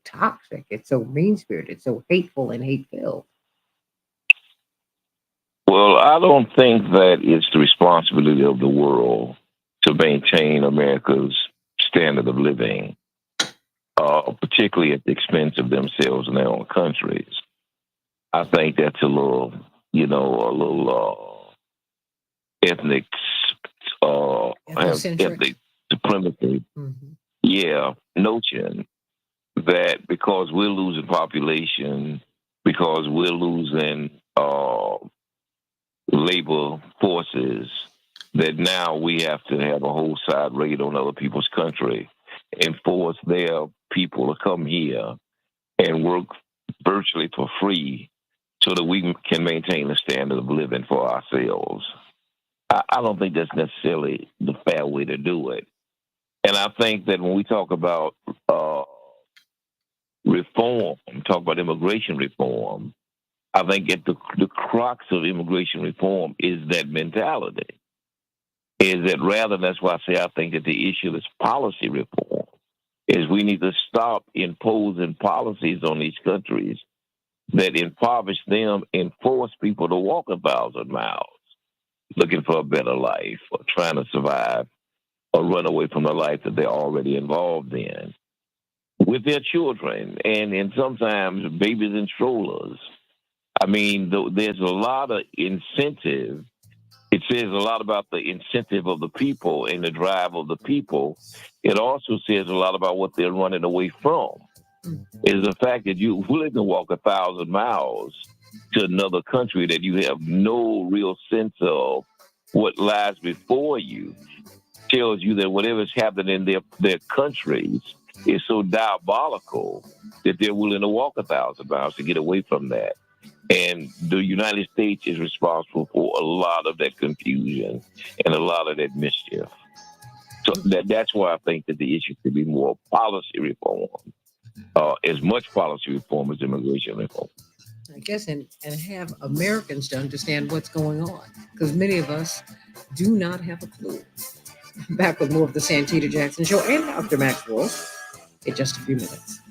toxic, it's so mean-spirited, it's so hateful and hate-filled. Well, I don't think that it's the responsibility of the world to maintain America's standard of living, particularly at the expense of themselves and their own countries. I think that's a little ethnic supremacy, notion that because we're losing population, because we're losing labor forces, that now we have to have a whole side raid on other people's country and force their people to come here and work virtually for free so that we can maintain a standard of living for ourselves. I don't think that's necessarily the fair way to do it. And I think that when we talk about reform, talk about immigration reform, I think at the crux of immigration reform is that mentality. Is that rather, that's why I say I think that the issue is policy reform, is we need to stop imposing policies on these countries that impoverish them and force people to walk 1,000 miles looking for a better life or trying to survive or run away from the life that they're already involved in with their children and sometimes babies in strollers. I mean, there's a lot of incentive. It says a lot about the incentive of the people and the drive of the people. It also says a lot about what they're running away from. is the fact that you're willing to walk 1,000 miles to another country that you have no real sense of what lies before you. Tells you that whatever's happening in their countries is so diabolical that they're willing to walk 1,000 miles to get away from that. And the United States is responsible for a lot of that confusion and a lot of that mischief. So that's why I think that the issue could be more policy reform, as much policy reform as immigration reform. I guess, and have Americans to understand what's going on, because many of us do not have a clue. Back with more of the Santita Jackson Show and Dr. Maxwell in just a few minutes.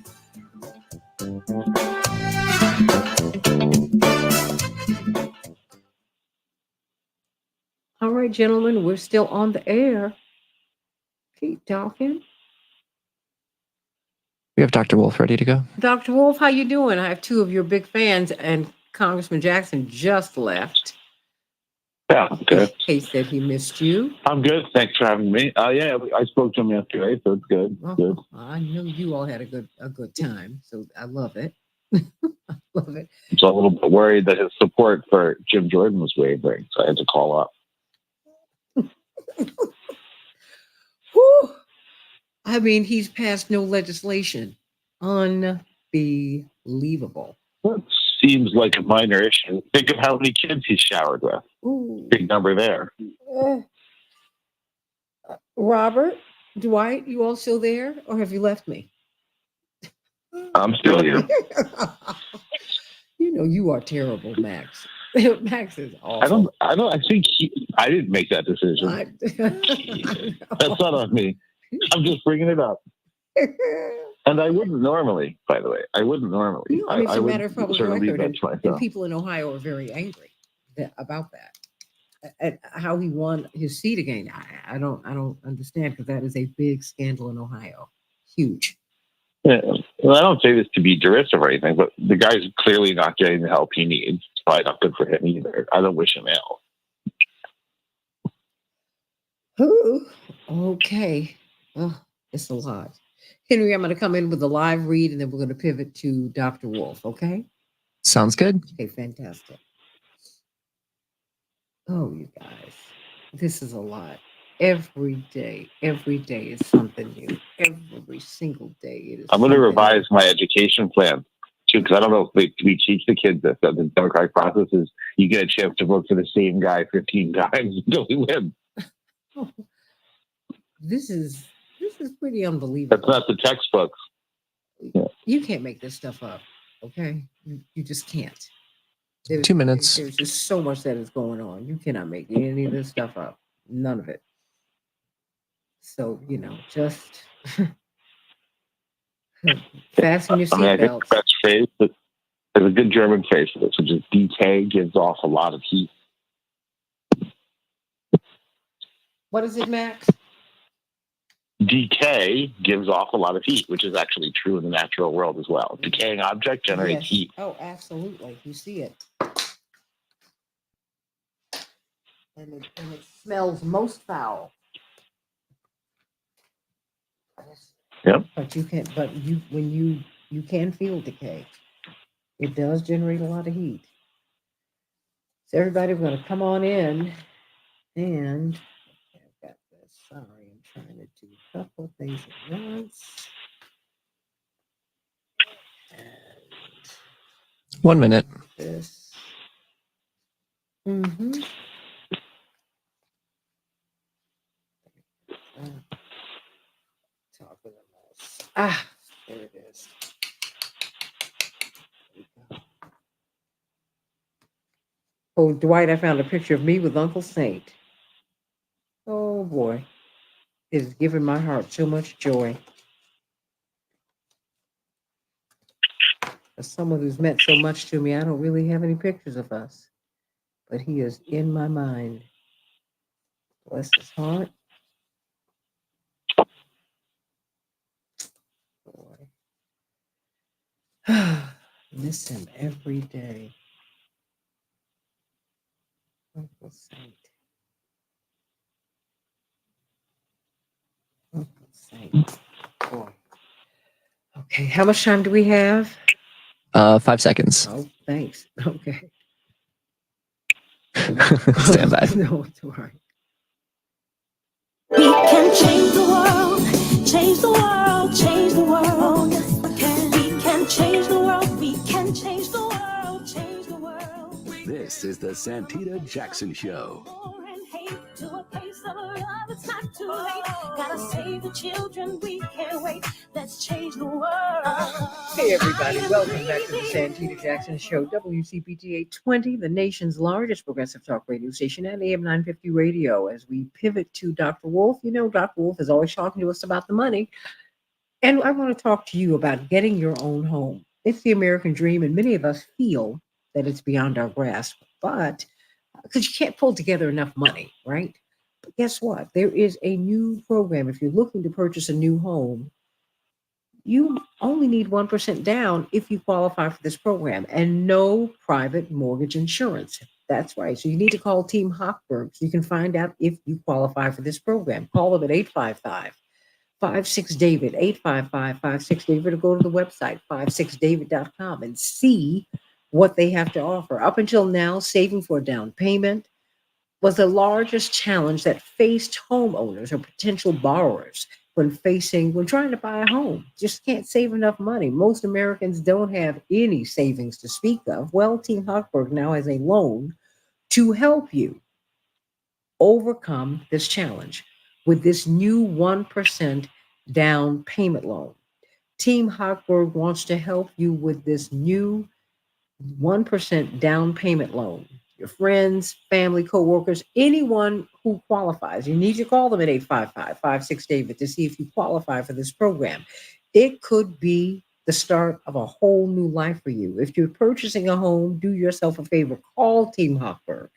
All right, gentlemen, we're still on the air. Keep talking. We have Dr. Wolf ready to go. Dr. Wolf, how you doing? I have two of your big fans, and Congressman Jackson just left. Yeah, good. He said he missed you. I'm good. Thanks for having me. Yeah, I spoke to him yesterday, so it's good. Good. I know you all had a good time, so I love it. I love it. So a little bit worried that his support for Jim Jordan was wavering, so I had to call up. Whew. I mean, he's passed no legislation. Unbelievable. That seems like a minor issue. Think of how many kids he's showered with. Ooh. Big number there. Robert, Dwight, you all still there, or have you left me? I'm still here. You know you are terrible, Max. Max is awful. I think I didn't make that decision. That's not on me. I'm just bringing it up. And I wouldn't normally, by the way. I wouldn't normally. You know, it's a matter of public record, and people in Ohio are very angry about that. At how he won his seat again. I don't understand, because that is a big scandal in Ohio. Huge. Yeah. Well, I don't say this to be derisive or anything, but the guy's clearly not getting the help he needs. It's probably not good for him either. I don't wish him ill. Ooh, okay. Oh, it's a lot. Henry, I'm going to come in with a live read, and then we're going to pivot to Dr. Wolf, okay? Sounds good. Okay, fantastic. Oh, you guys, this is a lot. Every day is something new. Every single day it is. I'm going to revise my education plan too, because I don't know if we teach the kids that the democratic process is you get a chance to vote for the same guy 15 times until we win. Oh, this is pretty unbelievable. That's not the textbooks. Yeah. You can't make this stuff up, okay? You just can't. 2 minutes. There's just so much that is going on. You cannot make any of this stuff up. None of it. So, just fasten your seatbelts. I think the best phrase, there's a good German phrase for this, which is decay gives off a lot of heat. What is it, Max? Decay gives off a lot of heat, which is actually true in the natural world as well. Decaying object generates heat. Oh, absolutely. You see it. And it smells most foul. Yep. But when you can feel decay. It does generate a lot of heat. So everybody, we're going to come on in, and I've got this. Sorry, I'm trying to do a couple of things at once. And 1 minute. this. Mm-hmm. Talk with a mouse. There it is. Oh, Dwight, I found a picture of me with Uncle Saint. Oh boy. It has given my heart so much joy. As someone who's meant so much to me, I don't really have any pictures of us. But he is in my mind. Bless his heart. Boy. Miss him every day. Uncle Saint. Uncle Saint. Boy. Okay. Okay, how much time do we have? 5 seconds. Oh, thanks. Okay. Stand by. No, it's all right. We can change the world, change the world, change the world. Yes, we can. We can change the world, we can change the world, change the world. This is the Santita Jackson Show. War and hate to a place of love, it's not too late. Gotta save the children, we can't wait. Let's change the world. Hey, everybody. Welcome back to the Santita Jackson Show, WCPT 820, the nation's largest progressive talk radio station at AM 950 radio. As we pivot to Dr. Wolf, you know, Dr. Wolf is always talking to us about the money. And I want to talk to you about getting your own home. It's the American dream, and many of us feel that it's beyond our grasp, but because you can't pull together enough money, right? But guess what? There is a new program. If you're looking to purchase a new home, you only need 1% down if you qualify for this program and no private mortgage insurance. That's right. So you need to call Team Hochberg so you can find out if you qualify for this program. Call them at 855-56-DAVID, 855-56-DAVID, or go to the website, 56david.com, and see what they have to offer. Up until now, saving for a down payment was the largest challenge that faced homeowners or potential borrowers when trying to buy a home. Just can't save enough money. Most Americans don't have any savings to speak of. Well, Team Hochberg now has a loan to help you overcome this challenge with this new 1% down payment loan. Team Hochberg wants to help you with this new 1% down payment loan. Your friends, family, coworkers, anyone who qualifies, you need to call them at 855-56-DAVID to see if you qualify for this program. It could be the start of a whole new life for you. If you're purchasing a home, do yourself a favor, call Team Hochberg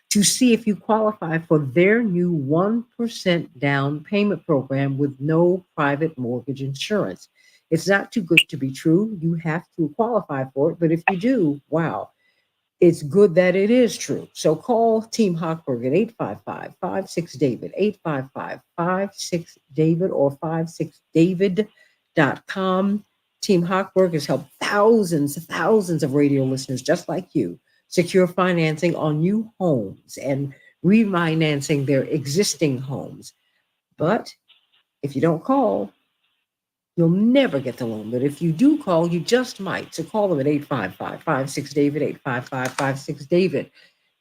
to see if you qualify for their new 1% down payment program with no private mortgage insurance. It's not too good to be true. You have to qualify for it, but if you do, wow, it's good that it is true. So call Team Hochberg at 855-56-DAVID, 855-56-DAVID, or 56david.com. Team Hochberg has helped thousands of radio listeners just like you secure financing on new homes and refinancing their existing homes. But if you don't call, you'll never get the loan. But if you do call, you just might. So call them at 855-56-DAVID, 855-56-DAVID.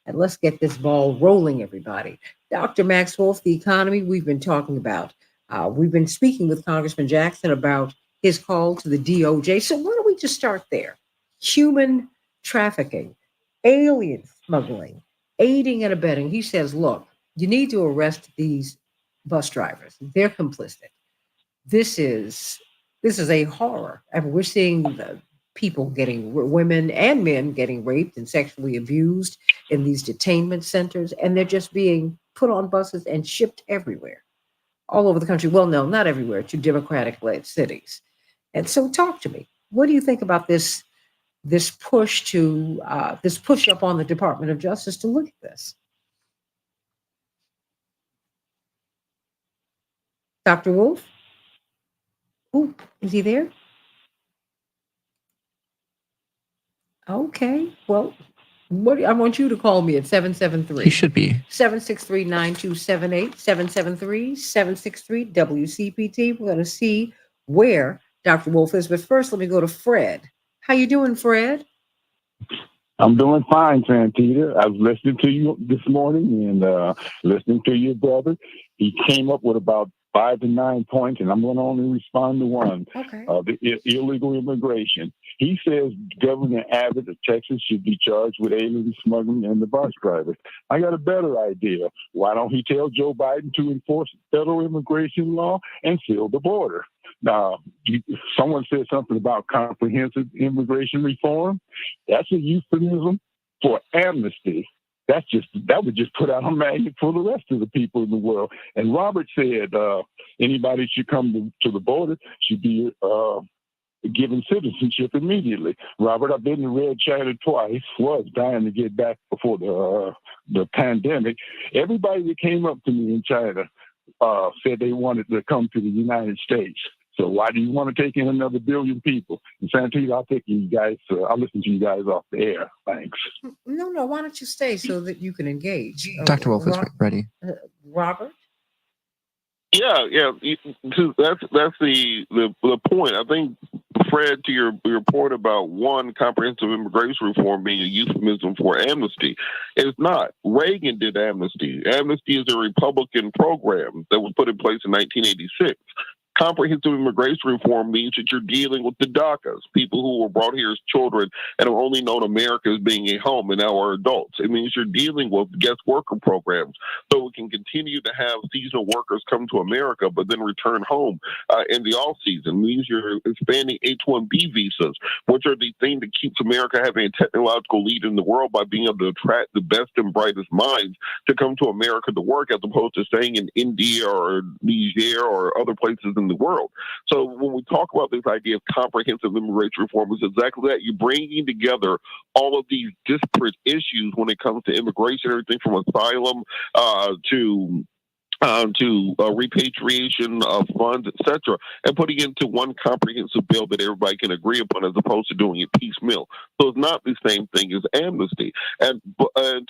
And let's get this ball rolling, everybody. Dr. Max Wolf, the economy we've been talking about. We've been speaking with Congressman Jackson about his call to the DOJ. So why don't we just start there? Human trafficking, alien smuggling, aiding and abetting. He says, look, you need to arrest these bus drivers. They're complicit. This is a horror. I mean, we're seeing the women and men getting raped and sexually abused in these detainment centers, and they're just being put on buses and shipped everywhere, all over the country. Well, no, not everywhere, to Democratic-led cities. And so, talk to me. What do you think about this push up on the Department of Justice to look at this? Dr. Wolf? Oh, is he there? Okay. Well, I want you to call me at 773. He should be. 763-9278, 773-763 WCPT. We're going to see where Dr. Wolf is. But first, let me go to Fred. How you doing, Fred? I'm doing fine, Santita. I was listening to you this morning and listening to your brother. He came up with about 5 to 9 points, and I'm going to only respond to one. Okay. The illegal immigration. He says Governor Abbott of Texas should be charged with alien smuggling and the bus drivers. I got a better idea. Why don't he tell Joe Biden to enforce federal immigration law and seal the border? Now, someone said something about comprehensive immigration reform. That's a euphemism for amnesty. That would just put out a magnet for the rest of the people in the world. And Robert said anybody should come to the border should be given citizenship immediately. Robert, I've been to Red China twice. Was dying to get back before the pandemic. Everybody that came up to me in China said they wanted to come to the United States. So why do you want to take in another billion people? And Santita, I'll take you guys. I'll listen to you guys off the air. Thanks. No. Why don't you stay so that you can engage? Dr. Wolf is ready. Robert? Yeah. That's the point. I think, Fred, to your point about one, comprehensive immigration reform being a euphemism for amnesty, it's not. Reagan did amnesty. Amnesty is a Republican program that was put in place in 1986. Comprehensive immigration reform means that you're dealing with the DACAs, people who were brought here as children and have only known America as being a home and now are adults. It means you're dealing with guest worker programs so we can continue to have seasonal workers come to America but then return home in the off season. It means you're expanding H-1B visas, which are the thing that keeps America having a technological lead in the world by being able to attract the best and brightest minds to come to America to work as opposed to staying in India or Niger or other places in the world. So when we talk about this idea of comprehensive immigration reform, it's exactly that. You're bringing together all of these disparate issues when it comes to immigration, everything from asylum to repatriation of funds, etc., and putting it into one comprehensive bill that everybody can agree upon, as opposed to doing it piecemeal. So it's not the same thing as amnesty. And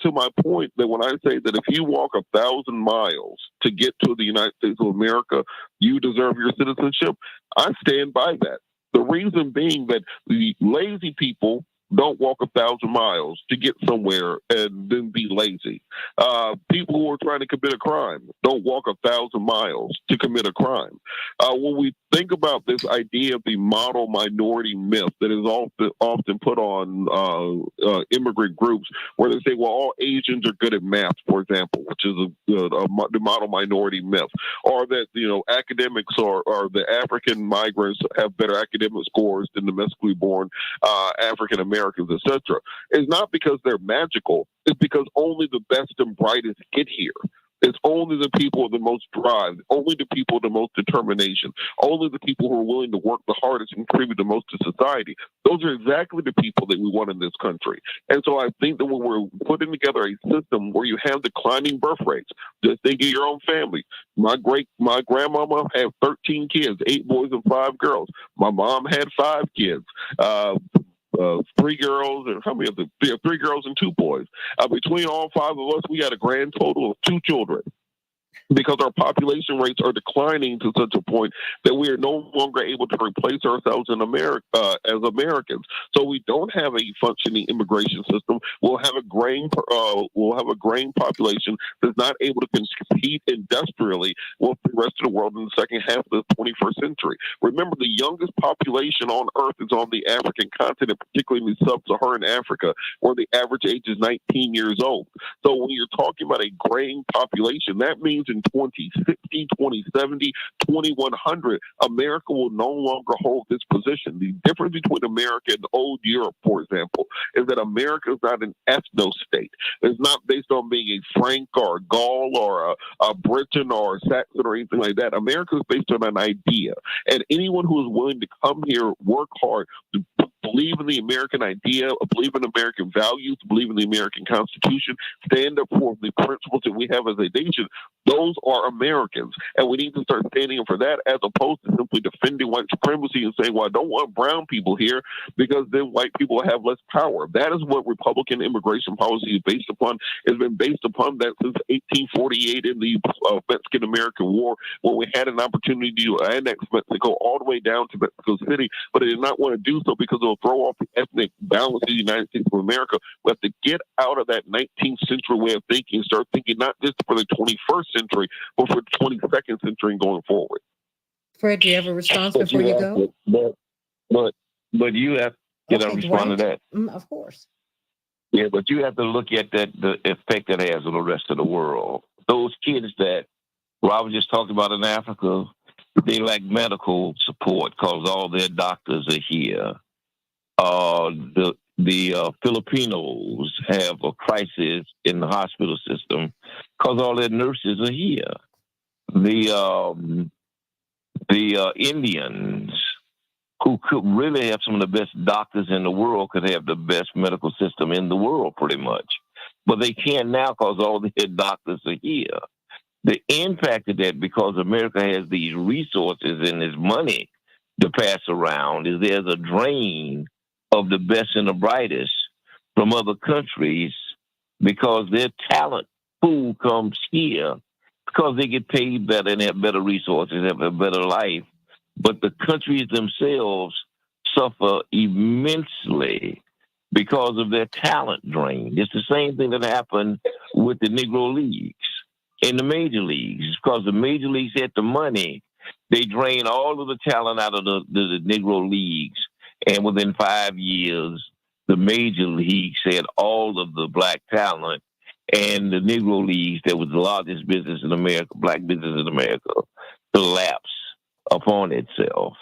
to my point, that when I say that if you walk 1,000 miles to get to the United States of America, you deserve your citizenship, I stand by that. The reason being that the lazy people don't walk 1,000 miles to get somewhere and then be lazy. People who are trying to commit a crime don't walk 1,000 miles to commit a crime. When we think about this idea of the model minority myth that is often put on immigrant groups, where they say, well, all Asians are good at math, for example, which is the model minority myth, or that academics or the African migrants have better academic scores than domestically born African Americans, etc. It's not because they're magical. It's because only the best and brightest get here. It's only the people with the most drive, only the people with the most determination, only the people who are willing to work the hardest and contribute the most to society. Those are exactly the people that we want in this country. And so I think that when we're putting together a system where you have declining birth rates, just think of your own family. My grandmama had 13 kids, 8 boys and 5 girls. My mom had 5 kids. 3 girls, and how many of them? 3 girls and 2 boys. Between all 5 of us, we had a grand total of 2 children, because our population rates are declining to such a point that we are no longer able to replace ourselves in America as Americans. So we don't have a functioning immigration system. We'll have a grain population that's not able to compete industrially with the rest of the world in the second half of the 21st century. Remember, the youngest population on Earth is on the African continent, particularly in sub-Saharan Africa, where the average age is 19 years old. So when you're talking about a grain population, that means in 2060, 2070, 2100, America will no longer hold this position. The difference between America and old Europe, for example, is that America is not an ethno-state. It's not based on being a Frank or a Gaul or a Briton or a Saxon or anything like that. America is based on an idea. And anyone who is willing to come here, work hard, to believe in the American idea, believe in American values, believe in the American Constitution, stand up for the principles that we have as a nation, those are Americans. And we need to start standing up for that, as opposed to simply defending white supremacy and saying, well, I don't want brown people here because then white people have less power. That is what Republican immigration policy is based upon. It's been based upon that since 1848 in the Mexican-American War, when we had an opportunity to annex Mexico all the way down to Mexico City, but they did not want to do so because it'll throw off the ethnic balance of the United States of America. We have to get out of that 19th century way of thinking and start thinking not just for the 21st century, but for the 22nd century and going forward. Fred, do you have a response before you go? But you have to respond to that. Of course. Yeah, but you have to look at the effect that has on the rest of the world. Those kids that Robert just talked about in Africa, they lack medical support because all their doctors are here. The Filipinos have a crisis in the hospital system because all their nurses are here. The Indians, who could really have some of the best doctors in the world, could have the best medical system in the world, pretty much. But they can't now because all their doctors are here. The impact of that, because America has these resources and this money to pass around, is there's a drain of the best and the brightest from other countries because their talent pool comes here because they get paid better and have better resources, have a better life. But the countries themselves suffer immensely because of their talent drain. It's the same thing that happened with the Negro Leagues in the major leagues. Because the major leagues had the money, they drain all of the talent out of the Negro Leagues. And within 5 years, the major leagues had all of the black talent, and the Negro Leagues, that was the largest business in America, black business in America, collapse upon itself.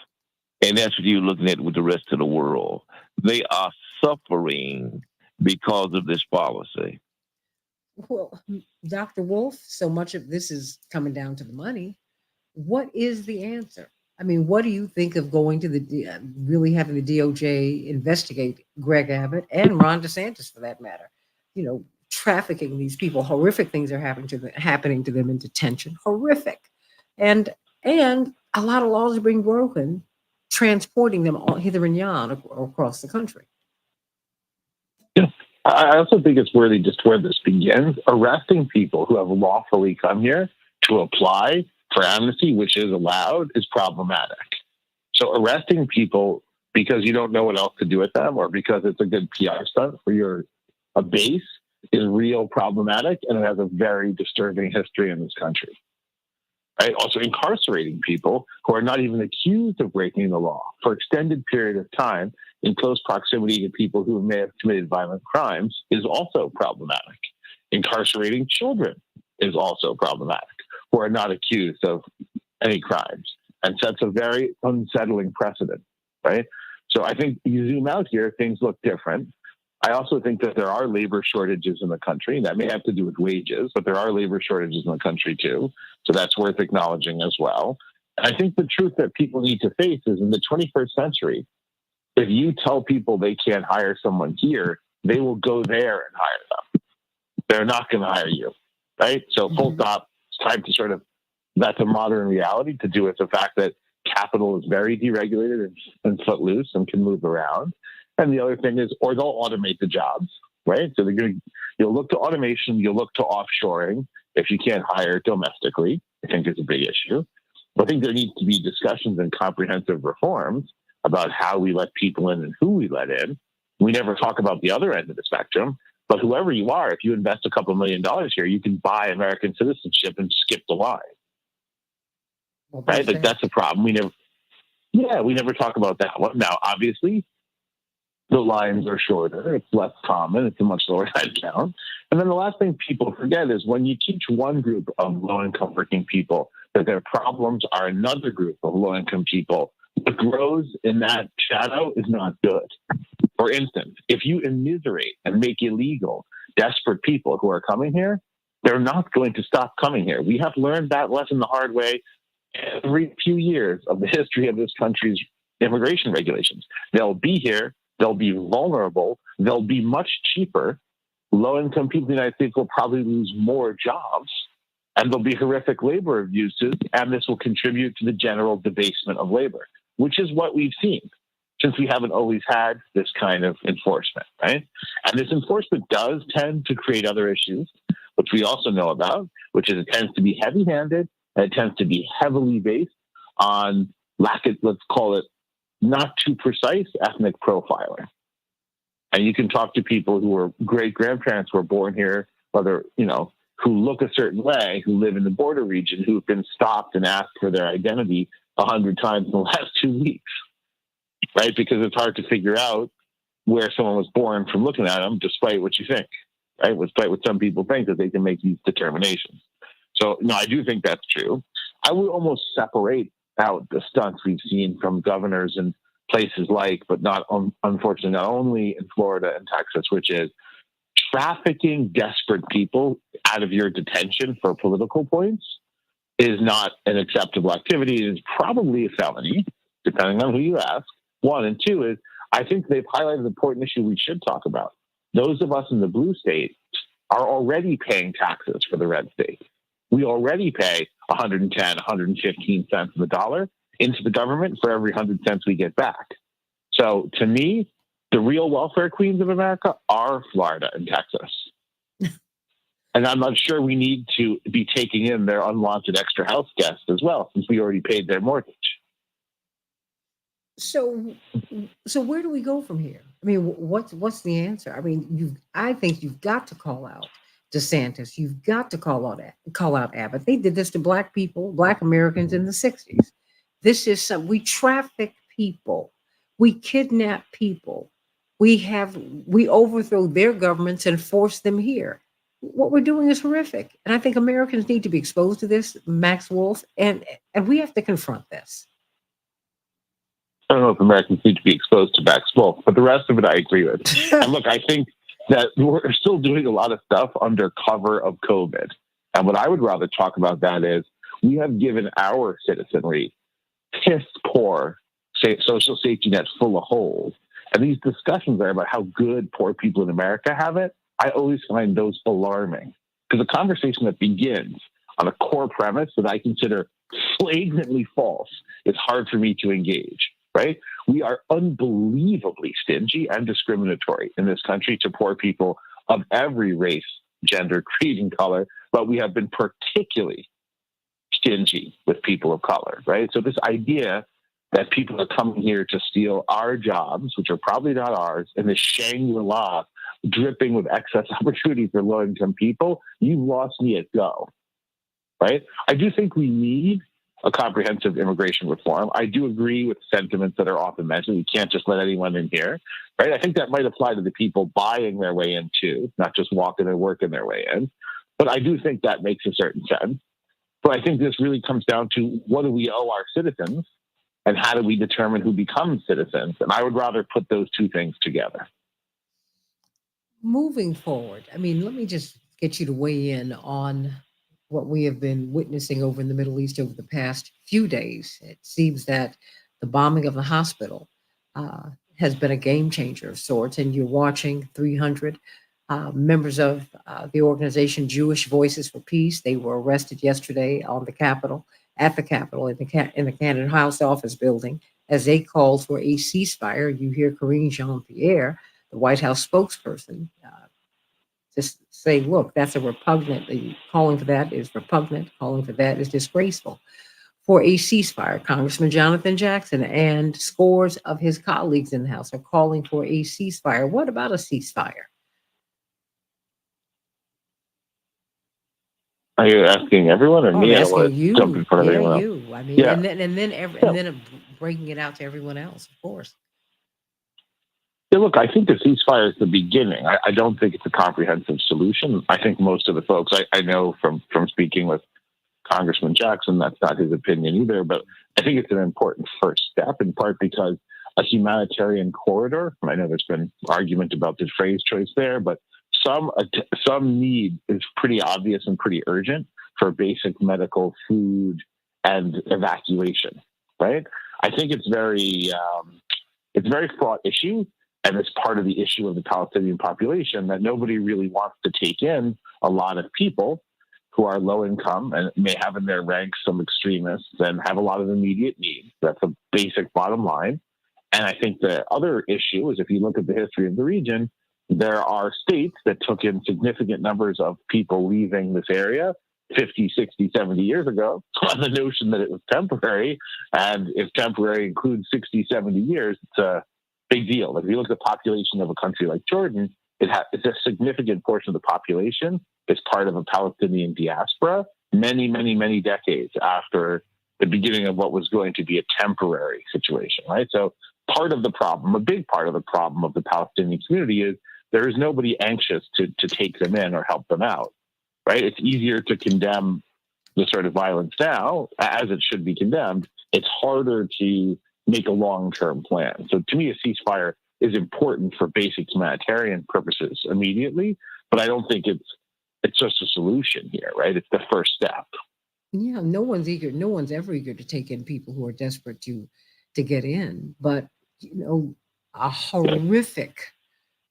And that's what you're looking at with the rest of the world. They are suffering because of this policy. Well, Dr. Wolf, so much of this is coming down to the money. What is the answer? I mean, what do you think of going to really having the DOJ investigate Greg Abbott and Ron DeSantis, for that matter? You know, trafficking these people, horrific things are happening to them in detention, horrific, and a lot of laws are being broken, transporting them all hither and yon across the country. Yeah, I also think it's worthy just where this begins. Arresting people who have lawfully come here to apply for amnesty, which is allowed, is problematic. So arresting people because you don't know what else to do with them or because it's a good PR stunt for a base is real problematic, and it has a very disturbing history in this country. Right? Also, incarcerating people who are not even accused of breaking the law for extended period of time in close proximity to people who may have committed violent crimes is also problematic. Incarcerating children is also problematic, who are not accused of any crimes, and sets a very unsettling precedent, right? So I think you zoom out here, things look different. I also think that there are labor shortages in the country, and that may have to do with wages, but there are labor shortages in the country too. So that's worth acknowledging as well. And I think the truth that people need to face is in the 21st century, if you tell people they can't hire someone here, they will go there and hire them. They're not going to hire you, right? So full stop. It's time to sort of, that's a modern reality to do with the fact that capital is very deregulated and footloose and can move around. And the other thing is, or they'll automate the jobs, right? So you'll look to automation, you'll look to offshoring if you can't hire domestically. I think it's a big issue. I think there needs to be discussions and comprehensive reforms about how we let people in and who we let in. We never talk about the other end of the spectrum, but whoever you are, if you invest a couple $1 million here, you can buy American citizenship and skip the line. Well, right? Like that's a problem. We never talk about that one. Now, obviously, the lines are shorter. It's less common. It's a much lower head count. And then the last thing people forget is when you teach one group of low-income working people that their problems are another group of low-income people, what grows in that shadow is not good. For instance, if you immiserate and make illegal desperate people who are coming here, they're not going to stop coming here. We have learned that lesson the hard way every few years of the history of this country's immigration regulations. They'll be here. They'll be vulnerable. They'll be much cheaper. Low-income people in the United States will probably lose more jobs, and there'll be horrific labor abuses, and this will contribute to the general debasement of labor, which is what we've seen since we haven't always had this kind of enforcement, right? And this enforcement does tend to create other issues, which we also know about, which is it tends to be heavy-handed, and it tends to be heavily based on let's call it, not too precise ethnic profiling. And you can talk to people who were great-grandparents who were born here, whether, who look a certain way, who live in the border region, who have been stopped and asked for their identity 100 times in the last 2 weeks, right? Because it's hard to figure out where someone was born from looking at them, despite what you think, right? Despite what some people think, that they can make these determinations. So, no, I do think that's true. I would almost separate out the stunts we've seen from governors in places like, but not unfortunately, not only in Florida and Texas, which is trafficking desperate people out of your detention for political points is not an acceptable activity. It is probably a felony, depending on who you ask. One, and two is, I think they've highlighted an important issue we should talk about. Those of us in the blue states are already paying taxes for the red state. We already pay 110, 115 cents on the dollar into the government for every 100 cents we get back. So to me, the real welfare queens of America are Florida and Texas. And I'm not sure we need to be taking in their unwanted extra house guests as well, since we already paid their mortgage. So, so where do we go from here? I mean, what's the answer? I mean, I think you've got to call out DeSantis. You've got to call out Abbott. They did this to Black people, Black Americans in the '60s. This is we traffic people, we kidnap people, we overthrow their governments and force them here. What we're doing is horrific, and I think Americans need to be exposed to this, Max Wolf, and we have to confront this. I don't know if Americans need to be exposed to Max Wolf, but the rest of it I agree with. And look, I think that we're still doing a lot of stuff under cover of COVID. And what I would rather talk about that is we have given our citizenry piss poor social safety nets full of holes. And these discussions are about how good poor people in America have it. I always find those alarming, because a conversation that begins on a core premise that I consider flagrantly false is hard for me to engage. Right? We are unbelievably stingy and discriminatory in this country to poor people of every race, gender, creed, and color, but we have been particularly stingy with people of color, right? So this idea that people are coming here to steal our jobs, which are probably not ours, in this Shangri-La dripping with excess opportunity for low-income people, you've lost me at go, right? I do think we need a comprehensive immigration reform. I do agree with sentiments that are often mentioned. You can't just let anyone in here, right? I think that might apply to the people buying their way in too, not just walking and working their way in. But I do think that makes a certain sense. But I think this really comes down to, what do we owe our citizens, and how do we determine who becomes citizens? And I would rather put those two things together. Moving forward, I mean, let me just get you to weigh in on what we have been witnessing over in the Middle East over the past few days. It seems that the bombing of the hospital has been a game changer of sorts, and you're watching 300 members of the organization Jewish Voices for Peace. They were arrested yesterday at the Capitol, in the Cannon House office building, as they called for a ceasefire. You hear Karine Jean-Pierre, the White House spokesperson, just say, look, that's a repugnant, calling for that is repugnant, calling for that is disgraceful. For a ceasefire, Congressman Jonathan Jackson and scores of his colleagues in the House are calling for a ceasefire. What about a ceasefire? Are you asking everyone or me? I'm I don't want asking to jump in you. front of Yeah, anyone else. you. I mean, Yeah. and then breaking it out to everyone else, of course. Yeah, look, I think the ceasefire is the beginning. I don't think it's a comprehensive solution. I think most of the folks I know from speaking with Congressman Jackson, that's not his opinion either, but I think it's an important first step, in part because a humanitarian corridor, I know there's been argument about the phrase choice there, but some need is pretty obvious and pretty urgent for basic medical, food, and evacuation, right? I think it's a very fraught issue. And it's part of the issue of the Palestinian population that nobody really wants to take in a lot of people who are low income and may have in their ranks some extremists and have a lot of immediate needs. That's a basic bottom line. And I think the other issue is, if you look at the history of the region, there are states that took in significant numbers of people leaving this area 50, 60, 70 years ago on the notion that it was temporary. And if temporary includes 60, 70 years, it's a big deal. If you look at the population of a country like Jordan, it's a significant portion of the population is part of a Palestinian diaspora many, many, many decades after the beginning of what was going to be a temporary situation, right? So part of the problem, a big part of the problem of the Palestinian community is there is nobody anxious to take them in or help them out, right? It's easier to condemn the sort of violence now, as it should be condemned. It's harder to make a long-term plan. So to me, a ceasefire is important for basic humanitarian purposes immediately, but I don't think it's just a solution here, right? It's the first step. Yeah, no one's ever eager to take in people who are desperate to get in. But a horrific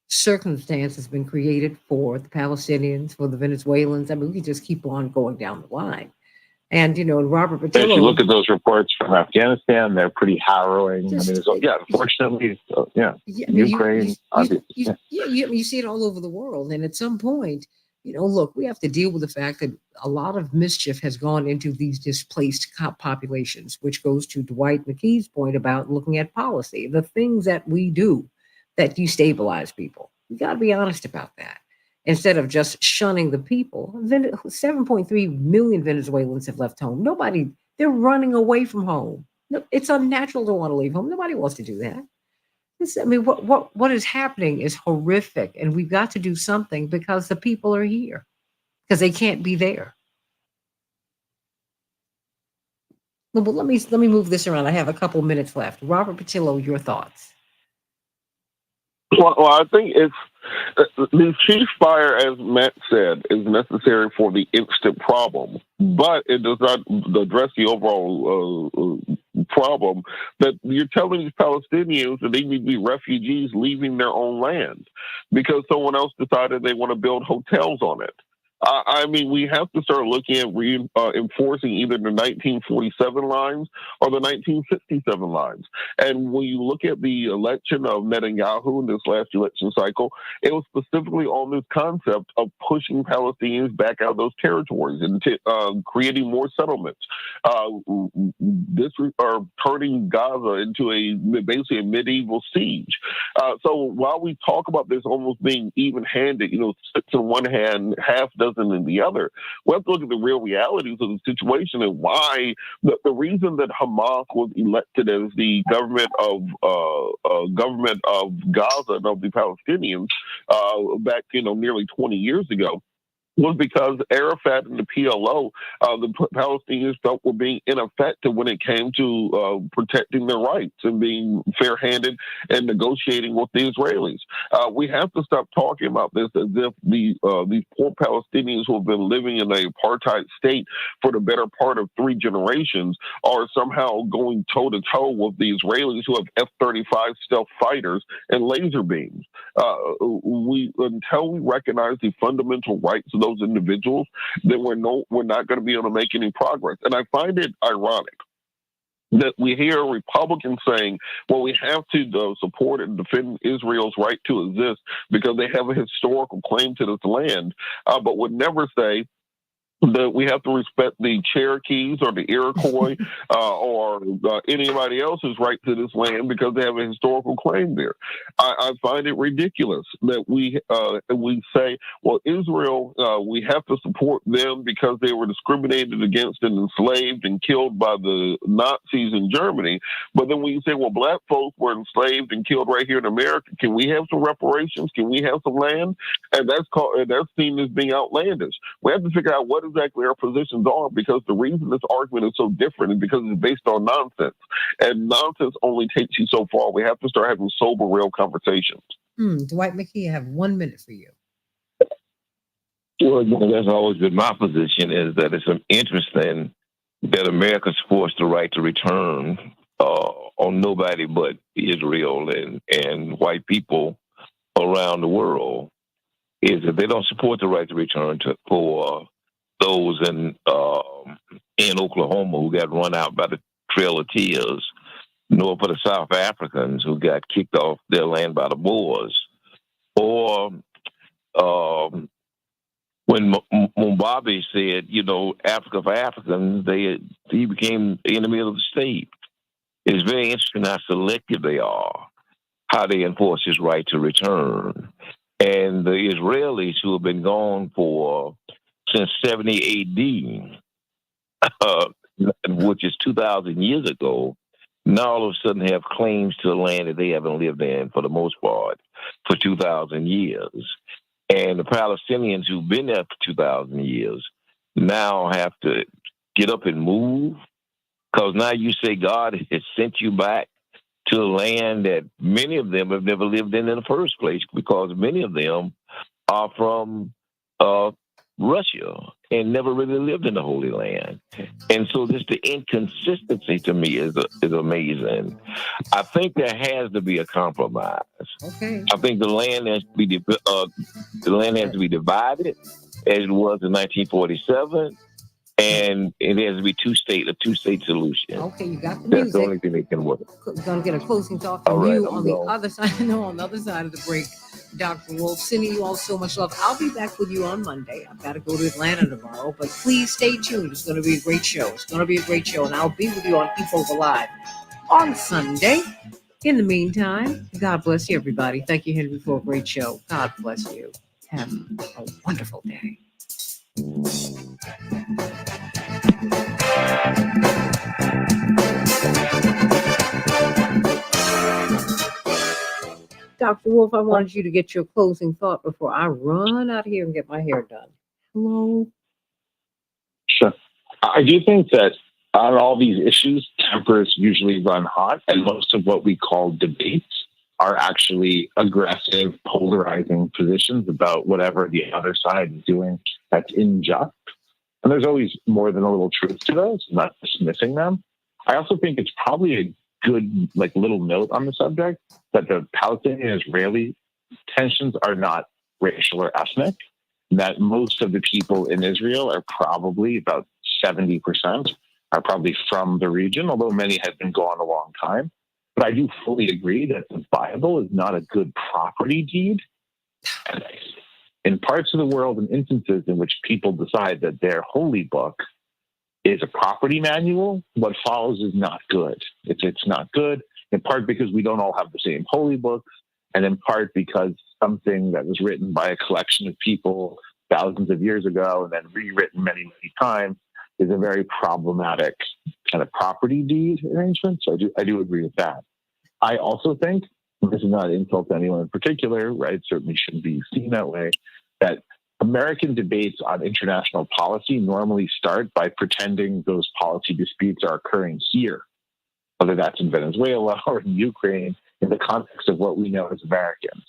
circumstance has been created for the Palestinians, for the Venezuelans. I mean, we can just keep on going down the line. And, and Robert If you look Patillo, at those reports from Afghanistan, they're pretty harrowing. I mean, just, unfortunately, yeah, I mean, Ukraine, obviously. you see it all over the world. And at some point, look, we have to deal with the fact that a lot of mischief has gone into these displaced populations, which goes to Dwight McKee's point about looking at policy, the things that we do that destabilize people. We got to be honest about that. Instead of just shunning the people, 7.3 million Venezuelans have left home. They're running away from home. No, it's unnatural to want to leave home. Nobody wants to do that. I mean, what is happening is horrific, and we've got to do something because the people are here, because they can't be there. Well, let me move this around. I have a couple minutes left. Robert Patillo, your thoughts? Well, I think it's the ceasefire, as Matt said, is necessary for the instant problem, but it does not address the overall problem that you're telling these Palestinians that they need to be refugees leaving their own land because someone else decided they want to build hotels on it. I mean, we have to start looking at enforcing either the 1947 lines or the 1967 lines. And when you look at the election of Netanyahu in this last election cycle, it was specifically on this concept of pushing Palestinians back out of those territories and creating more settlements. Turning Gaza into basically a medieval siege. So while we talk about this almost being even-handed, six in one hand, half dozen in the other, we have to look at the real realities of the situation and why the reason that Hamas was elected as the government of Gaza and of the Palestinians back nearly 20 years ago was because Arafat and the PLO, the Palestinians felt were being ineffective when it came to protecting their rights and being fair-handed and negotiating with the Israelis. We have to stop talking about this as if these poor Palestinians who have been living in an apartheid state for the better part of 3 generations are somehow going toe-to-toe with the Israelis who have F-35 stealth fighters and laser beams. Until we recognize the fundamental rights of those individuals, then we're not going to be able to make any progress. And I find it ironic that we hear Republicans saying, well, we have to support and defend Israel's right to exist because they have a historical claim to this land, but would never say that we have to respect the Cherokees or the Iroquois or anybody else's right to this land because they have a historical claim there. I find it ridiculous that we say, well, Israel, we have to support them because they were discriminated against and enslaved and killed by the Nazis in Germany. But then when you say, well, black folks were enslaved and killed right here in America, can we have some reparations? Can we have some land? And that's seen as being outlandish. We have to figure out what exactly our positions are, because the reason this argument is so different is because it's based on nonsense, and nonsense only takes you so far. We have to start having sober, real conversations. Dwight McKee, I have 1 minute for you. Well, that's always been my position, is that it's interesting that America supports the right to return on nobody but Israel and white people around the world, is that they don't support the right to return for those in Oklahoma who got run out by the Trail of Tears, nor for the South Africans who got kicked off their land by the Boers, or when Mugabe said, Africa for Africans, he became the enemy of the state. It's very interesting how selective they are, how they enforce his right to return. And the Israelis, who have been gone since 70 AD, which is 2,000 years ago, now all of a sudden have claims to the land that they haven't lived in for the most part for 2,000 years. And the Palestinians who've been there for 2,000 years now have to get up and move, because now you say God has sent you back to a land that many of them have never lived in the first place, because many of them are from Russia and never really lived in the Holy Land. And so this the inconsistency to me is amazing. I think there has to be a compromise. Okay. I think the land has to be divided as it was in 1947, and it has to be a two-state solution. Okay, you got the That's music. the only thing that can work. Gonna get a closing thought from All right, you I'm on going. the other side. No, on the other side of the break. Dr. Wolf, sending you all so much love. I'll be back with you on Monday. I've got to go to Atlanta tomorrow, but please stay tuned. It's going to be a great show. It's going to be a great show, and I'll be with you on Keep Hope Alive on Sunday. In the meantime, God bless you, everybody. Thank you, Henry, for a great show. God bless you. Have a wonderful day. Dr. Wolf, I wanted you to get your closing thought before I run out of here and get my hair done. Hello? Sure. I do think that on all these issues, tempers usually run hot, and most of what we call debates are actually aggressive, polarizing positions about whatever the other side is doing that's unjust. And there's always more than a little truth to those, not dismissing them. I also think it's probably a good little note on the subject that the Palestinian-Israeli tensions are not racial or ethnic, that most of the people in Israel are probably about 70% are probably from the region, although many have been gone a long time. But I do fully agree that the Bible is not a good property deed. And in parts of the world, in instances in which people decide that their holy book is a property manual, what follows is not good. It's not good, in part because we don't all have the same holy books, and in part because something that was written by a collection of people thousands of years ago and then rewritten many, many times is a very problematic kind of property deed arrangement. So I do agree with that. I also think, this is not an insult to anyone in particular, right? Certainly shouldn't be seen that way, that American debates on international policy normally start by pretending those policy disputes are occurring here, whether that's in Venezuela or in Ukraine, in the context of what we know as Americans.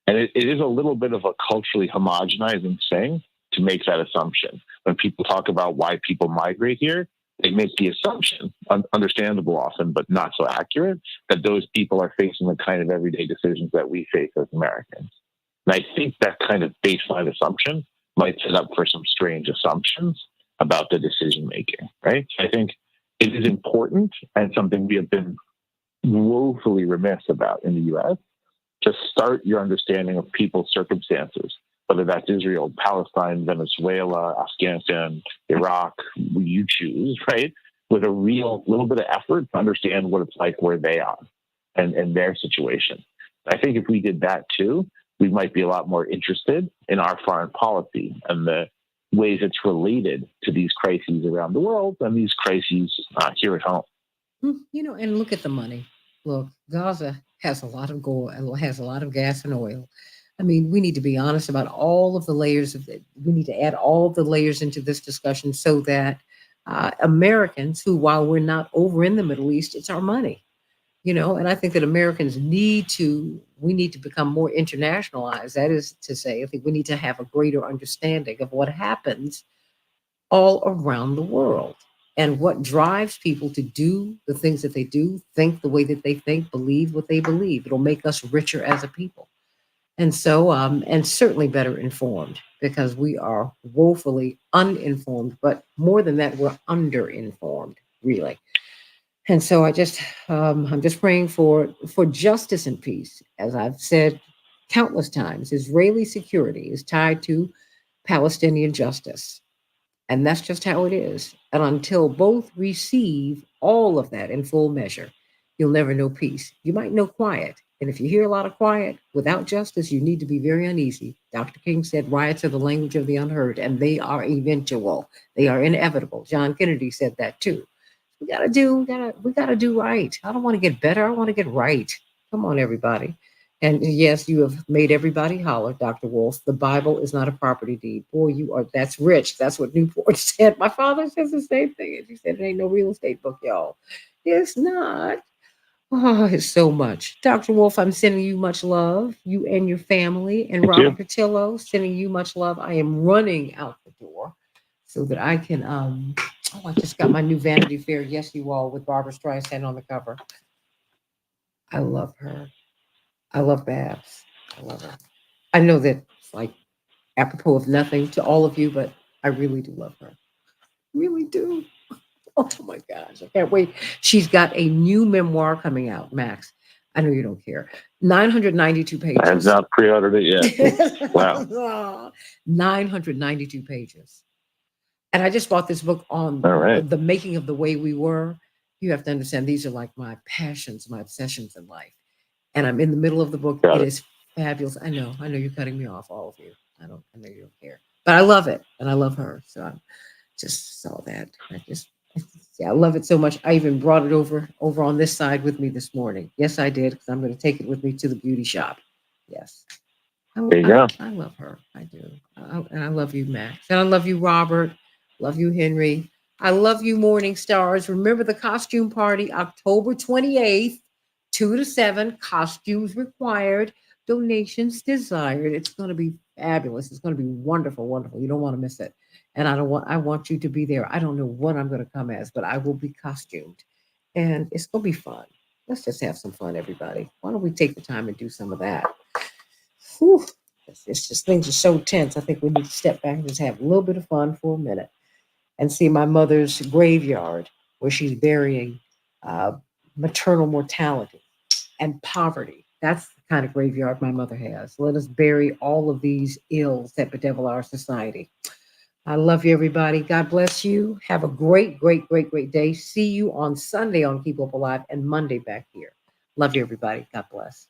And it is a little bit of a culturally homogenizing thing to make that assumption. When people talk about why people migrate here, they make the assumption, understandable often, but not so accurate, that those people are facing the kind of everyday decisions that we face as Americans. And I think that kind of baseline assumption might set up for some strange assumptions about the decision making, right? I think it is important and something we have been woefully remiss about in the U.S. to start your understanding of people's circumstances, whether that's Israel, Palestine, Venezuela, Afghanistan, Iraq, you choose, right? With a real little bit of effort to understand what it's like where they are and their situation. I think if we did that too, we might be a lot more interested in our foreign policy and the ways it's related to these crises around the world and these crises here at home. And look at the money. Look, Gaza has a lot of gold and has a lot of gas and oil. I mean, we need to be honest about all of the layers of it. We need to add all the layers into this discussion so that Americans who, while we're not over in the Middle East, it's our money. And I think that Americans need to become more internationalized. That is to say, I think we need to have a greater understanding of what happens all around the world and what drives people to do the things that they do, think the way that they think, believe what they believe. It'll make us richer as a people. And so, and certainly better informed, because we are woefully uninformed, but more than that, we're underinformed, really. And so I'm just praying for justice and peace. As I've said countless times, Israeli security is tied to Palestinian justice. And that's just how it is. And until both receive all of that in full measure, you'll never know peace. You might know quiet. And if you hear a lot of quiet without justice, you need to be very uneasy. Dr. King said riots are the language of the unheard, and they are eventual. They are inevitable. John Kennedy said that too. We gotta do right. I don't want to get better. I want to get right. Come on, everybody. And yes, you have made everybody holler, Dr. Wolf. The Bible is not a property deed. Boy, that's rich. That's what Newport said. My father says the same thing. He said it ain't no real estate book, y'all. It's not. Oh, it's so much. Dr. Wolf, I'm sending you much love. You and your family. And Thank Robert you. Patillo, sending you much love. I am running out the so that I can. Oh, I just got my new Vanity Fair. Yes, you all with Barbara Streisand on the cover. I love her. I love Babs. I love her. I know that it's like apropos of nothing to all of you, but I really do love her. Really do. Oh my gosh, I can't wait. She's got a new memoir coming out, Max. I know you don't care. 992 I have pages. not pre-ordered it yet. Wow. 992 pages. And I just bought this book on All right. the making of the way we were. You have to understand these are like my passions, my obsessions in life. And I'm in the middle of the book. Got It it. is fabulous. I know you're cutting me off, all of you. I know you don't care. But I love it and I love her. So I just saw that. Yeah, I love it so much. I even brought it over on this side with me this morning. Yes, I did, because I'm going to take it with me to the beauty shop. Yes. There you go. I love her. I do. And I love you, Max. And I love you, Robert. Love you, Henry. I love you, Morning Stars. Remember the costume party, October 28th, 2 to 7. Costumes required. Donations desired. It's going to be fabulous. It's going to be wonderful, wonderful. You don't want to miss it. And I want you to be there. I don't know what I'm going to come as, but I will be costumed. And it's going to be fun. Let's just have some fun, everybody. Why don't we take the time and do some of that? Whew. It's just things are so tense. I think we need to step back and just have a little bit of fun for a minute and see my mother's graveyard where she's burying uh, maternal mortality and poverty. That's the kind of graveyard my mother has. Let us bury all of these ills that bedevil our society. I love you, everybody. God bless you. Have a great, great, great, great day. See you on Sunday on Keep Hope Alive and Monday back here. Love you, everybody. God bless.